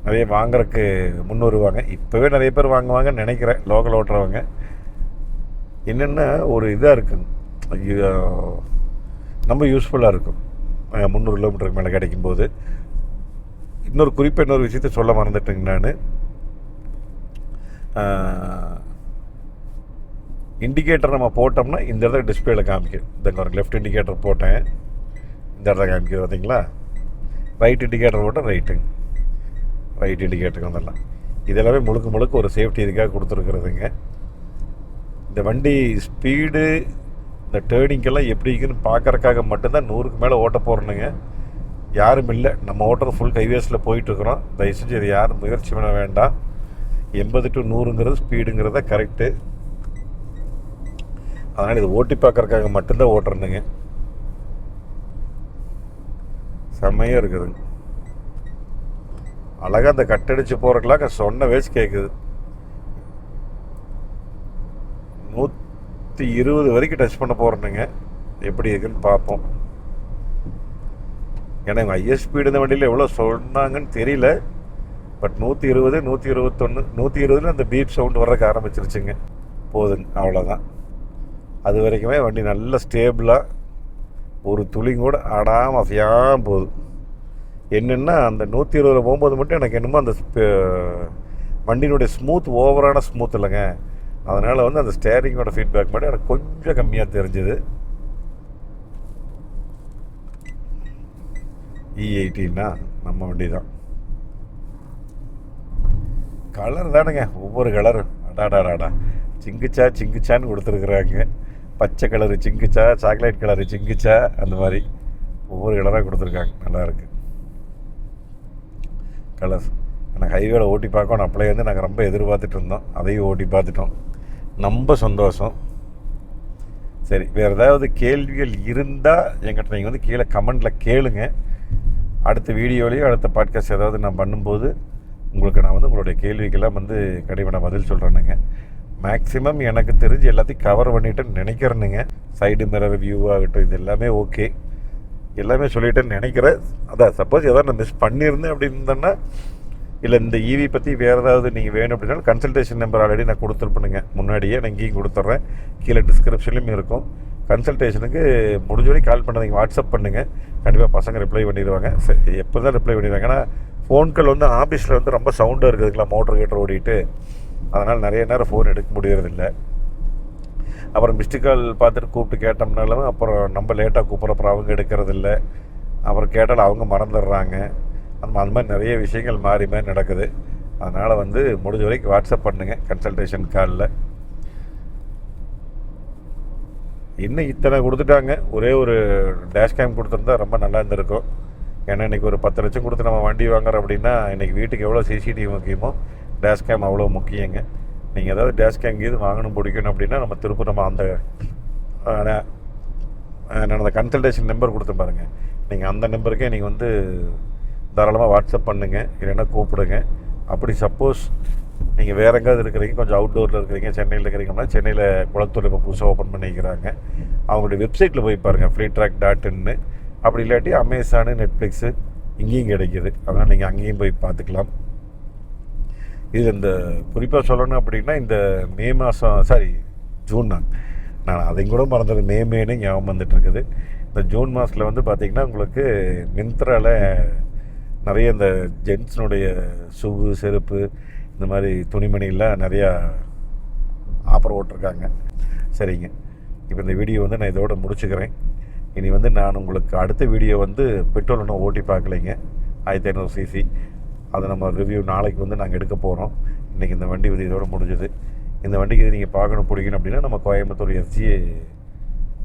A: நிறைய வாங்குறதுக்கு முன்னுருவாங்க. இப்போவே நிறைய பேர் வாங்குவாங்கன்னு நினைக்கிறேன், லோக்கல் ஓட்டுறவங்க. என்னென்னா ஒரு இதாக இருக்குங்க, ரொம்ப யூஸ்ஃபுல்லாக இருக்கும் 300 கிலோமீட்டருக்கு மேலே கிடைக்கும்போது. இன்னொரு விஷயத்தை சொல்ல மறந்துட்டேங்க. நான் இண்டிகேட்டர் நம்ம போட்டோம்னா இந்த இடத்துல டிஸ்பிளேல காமிக்கும். இந்த ஒரு லெஃப்ட் இண்டிகேட்டர் போட்டேன், இந்த இடத்துல காமிக்குது பார்த்தீங்களா. ரைட் இண்டிகேட்டர் போட்டால் ரைட் இண்டிகேட்டருக்கு வந்துடலாம். இதெல்லாமே முழுக்க ஒரு சேஃப்டி இதுக்காக கொடுத்துருக்குறதுங்க. இந்த வண்டி ஸ்பீடு, இந்த டேர்னிங்கெல்லாம் எப்படி இருக்குன்னு பார்க்குறக்காக மட்டும்தான் 100க்கு மேலே ஓட்ட போகிறோனுங்க. யாரும் இல்லை, நம்ம ஓட்டுறது ஃபுல் ஹைவேஸில் போயிட்டுருக்குறோம். தயவு செஞ்சு இது யாரும் முயற்சி பண்ண வேண்டாம். 80 to 100ங்கிறது ஸ்பீடுங்கிறத கரெக்டு. அதனால் இது ஓட்டி பார்க்குறக்காக மட்டும்தான் ஓட்டுறணுங்க. செம்மையாக இருக்குதுங்க. அழகாக அந்த கட்டடிச்சு போகிறக்கெல்லாம் சொன்ன வேச்சு கேட்குது. 120 வரைக்கும் டச் பண்ண போகிறேனுங்க. எப்படி இருக்குன்னு பார்ப்போம். ஏன்னா இவங்க ஹையஸ்ட் ஸ்பீடு இந்த வண்டியில் எவ்வளோ சொன்னாங்கன்னு தெரியல. பட் 120, 121, 120 அந்த பீப் சவுண்டு வர்றதுக்கு ஆரம்பிச்சிருச்சுங்க. போதுங்க, அவ்வளோதான். அது வரைக்குமே வண்டி நல்ல ஸ்டேபிளாக, ஒரு துளியும் கூட ஆடாமல் அசையாமல் போகுது. என்னென்னா அந்த 120 போகும்போது மட்டும் எனக்கு என்னமோ அந்த வண்டியினுடைய ஸ்மூத் ஓவரான ஸ்மூத் இல்லைங்க. அதனால் வந்து அந்த ஸ்டேரிங்கோட ஃபீட்பேக் மட்டும் எனக்கு கொஞ்சம் கம்மியாக தெரிஞ்சுது. E80ன்னா நம்ம வண்டி தான். கலர் தானுங்க, ஒவ்வொரு கலரும் அடாடாடாடா சிங்குச்சான்னு கொடுத்துருக்குறாங்க. பச்சை கலரு சிங்குச்சா, சாக்லேட் கலரு சிங்குச்சா, அந்த மாதிரி ஒவ்வொரு கலராக கொடுத்துருக்காங்க. நல்லாயிருக்கு கலர்ஸ். எனக்கு ஹைவேல ஓட்டி பார்க்கணும் அப்படியே வந்து நாங்கள் ரொம்ப எதிர்பார்த்துட்டு இருந்தோம். அதையும் ஓட்டி பார்த்துட்டோம், ரொம்ப சந்தோஷம். சரி, வேறு ஏதாவது கேள்விகள் இருந்தால் என்கிட்ட நீங்கள் வந்து கீழே கமெண்டில் கேளுங்க. அடுத்த வீடியோலையும் அடுத்த பாட்காஸ்ட் ஏதாவது நான் பண்ணும்போது உங்களுக்கு நான் வந்து உங்களுடைய கேள்விக்கெல்லாம் வந்து கண்டிப்பாக பதில் சொல்கிறேனுங்க. மேக்ஸிமம் எனக்கு தெரிஞ்சு எல்லாத்தையும் கவர் பண்ணிட்டேன்னு நினைக்கிறேனுங்க. சைடு மிரர் வியூ ஆகட்டும், இது எல்லாமே ஓகே, எல்லாமே சொல்லிட்டேன்னு நினைக்கிறேன். அதான் சப்போஸ் எதாவது நான் மிஸ் பண்ணியிருந்தேன் அப்படின்னு இருந்தேன்னா, இல்லை இந்த ஈவி பற்றி வேறு ஏதாவது நீங்கள் வேணும் அப்படின்னா கன்சல்டேஷன் நம்பர் ஆல்ரெடி நான் கொடுத்துருப்பேனுங்க. முன்னாடியே நான் இங்கேயும் கொடுத்துட்றேன், கீழே டிஸ்கிரிப்ஷன்லையும் இருக்கும். கன்சல்டேஷனுக்கு முடிஞ்ச வரைக்கும் கால் பண்ணாதீங்க, வாட்ஸ்அப் பண்ணுங்கள். கண்டிப்பாக பசங்க ரிப்ளை பண்ணிடுவாங்க. சரி, எப்போ தான் ரிப்ளை பண்ணிடுவாங்க. ஏன்னா ஃபோன் கால் வந்து ஆஃபீஸில் வந்து ரொம்ப சவுண்டாக இருக்குதுங்களா, மோட்டர் கேட்டர் ஓடிட்டு. அதனால் நிறைய நேரம் ஃபோன் எடுக்க முடியறதில்ல. அப்புறம் மிஸ்டு கால் பார்த்துட்டு கூப்பிட்டு கேட்டோம்னாலும் அப்புறம் நம்ம லேட்டாக கூப்பிட்றப்பறம் அவங்க எடுக்கிறதில்ல. அப்புறம் கேட்டாலும் அவங்க மறந்துடுறாங்க. அந்த மாதிரி நிறைய விஷயங்கள் மாறி நடக்குது. அதனால் வந்து முடிஞ்ச வரைக்கும் வாட்ஸ்அப் பண்ணுங்கள் கன்சல்டேஷன் காலில். இன்னும் இத்தனை கொடுத்துட்டாங்க, ஒரே ஒரு டேஷ் கேம் கொடுத்துருந்தா ரொம்ப நல்லா இருந்திருக்கும். ஏன்னா இன்றைக்கி ஒரு 10 லட்சம் கொடுத்து நம்ம வண்டி வாங்குறோம் அப்படின்னா இன்றைக்கி வீட்டுக்கு எவ்வளோ சிசிடிவி முக்கியமோ டேஷ் கேம் அவ்வளோ முக்கியங்க. நீங்கள் ஏதாவது டேஷ் கேம் இது வாங்கணும் பிடிக்கணும் அப்படின்னா நம்ம திரும்ப நம்ம நான் அந்த கன்சல்டேஷன் நம்பர் கொடுத்து பாருங்கள். நீங்கள் அந்த நம்பருக்கே நீங்கள் வந்து தாராளமாக வாட்ஸ்அப் பண்ணுங்கள், இல்லைன்னா கூப்பிடுங்க. அப்படி சப்போஸ் நீங்கள் வேறு எங்கேயாவது இருக்கிறீங்க, கொஞ்சம் அவுட்டோரில் இருக்கிறீங்க, சென்னையில் இருக்கிறீங்கன்னா, சென்னையில் குளத்தூர் இப்போ புதுசாக ஓப்பன் பண்ணிக்கிறாங்க. அவங்களுடைய வெப்சைட்டில் போய் பாருங்கள், freetrack.in. அப்படி இல்லாட்டி அமேசானு, நெட்ஃப்ளிக்ஸு இங்கேயும் கிடைக்கிது. அதனால் நீங்கள் அங்கேயும் போய் பார்த்துக்கலாம். இதில் இந்த குறிப்பாக சொல்லணும் அப்படின்னா, இந்த மே மாதம் ஜூன் நான் அதையும் கூட மறந்துடுறேன், மேனே ஞாபகம் வந்துட்டுருக்குது. இந்த ஜூன் மாதத்தில் வந்து பார்த்திங்கன்னா உங்களுக்கு மிந்த்ராவில் நிறைய இந்த ஜென்ட்ஸினுடைய ஷூ, செருப்பு, இந்த மாதிரி துணிமணிலாம் நிறையா ஆஃபர் போட்டிருக்காங்க. சரிங்க, இப்போ இந்த வீடியோ வந்து நான் இதோட முடிச்சுக்கிறேன். இனி வந்து நான் உங்களுக்கு அடுத்த வீடியோ வந்து பெட்ரோல் இன்னும் ஓட்டி பார்க்கலைங்க, 1500 சிசி. அதை நம்ம ரிவ்யூ நாளைக்கு வந்து நாங்கள் எடுக்க போகிறோம். இன்றைக்கி இந்த வண்டி வந்து இதோட முடிஞ்சுது. இந்த வண்டிக்கு இது நீங்கள் பார்க்கணும், பிடிக்கணும் அப்படின்னா நம்ம கோயம்புத்தூர் எஸ்ஜிஏ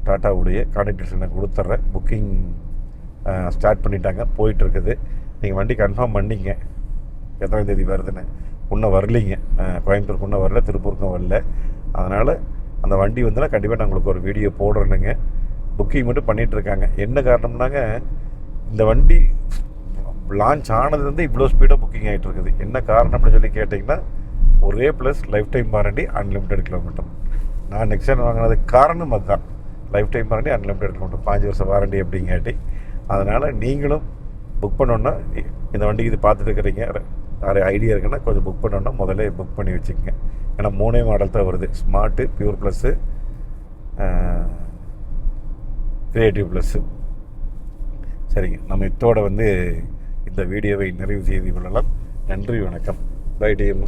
A: டாட்டாவுடைய கான்டாக்ட் நான் கொடுத்துட்றேன். புக்கிங் ஸ்டார்ட் பண்ணிட்டாங்க, போயிட்டுருக்குது. நீங்கள் வண்டி கன்ஃபார்ம் பண்ணிங்க எத்தனை தேதி வருதுன்னு. இன்னும் வரலிங்க, கோயம்புத்தூருக்கு இன்னும் வரல, திருப்பூருக்கும் வரல. அதனால் அந்த வண்டி வந்துன்னா கண்டிப்பாக நான் உங்களுக்கு ஒரு வீடியோ போடுறேனுங்க. புக்கிங் மட்டும் பண்ணிகிட்ருக்காங்க. என்ன காரணம்னாங்க, இந்த வண்டி லான்ச் ஆனதுலேருந்து இவ்வளோ ஸ்பீடாக புக்கிங் ஆகிட்டு இருக்குது. என்ன காரணம் அப்படின்னு சொல்லி கேட்டிங்கன்னா, ஒரே plus life time warranty, unlimited kilometre. நான் நெக்ஸ்ட் வாங்கினதுக்கு காரணம் அதுதான், life time warranty, unlimited kilometre, 5 வருஷம் வாரண்டி அப்படிங்காட்டி. அதனால் நீங்களும் புக் பண்ணோன்னா, இந்த வண்டிக்கு இது பார்த்துட்டு இருக்கிறீங்க, நிறைய ஐடியா இருக்குன்னா கொஞ்சம் புக் பண்ணோன்னா முதல்ல புக் பண்ணி வச்சுக்கோங்க. ஏன்னா 3 மாடல் தான் வருது, smart, pure plus, creative plus. சரிங்க, நம்ம இதோட வந்து இந்த வீடியோவை நிறைவு செய்து கொள்ளலாம். நன்றி, வணக்கம். Bye DM.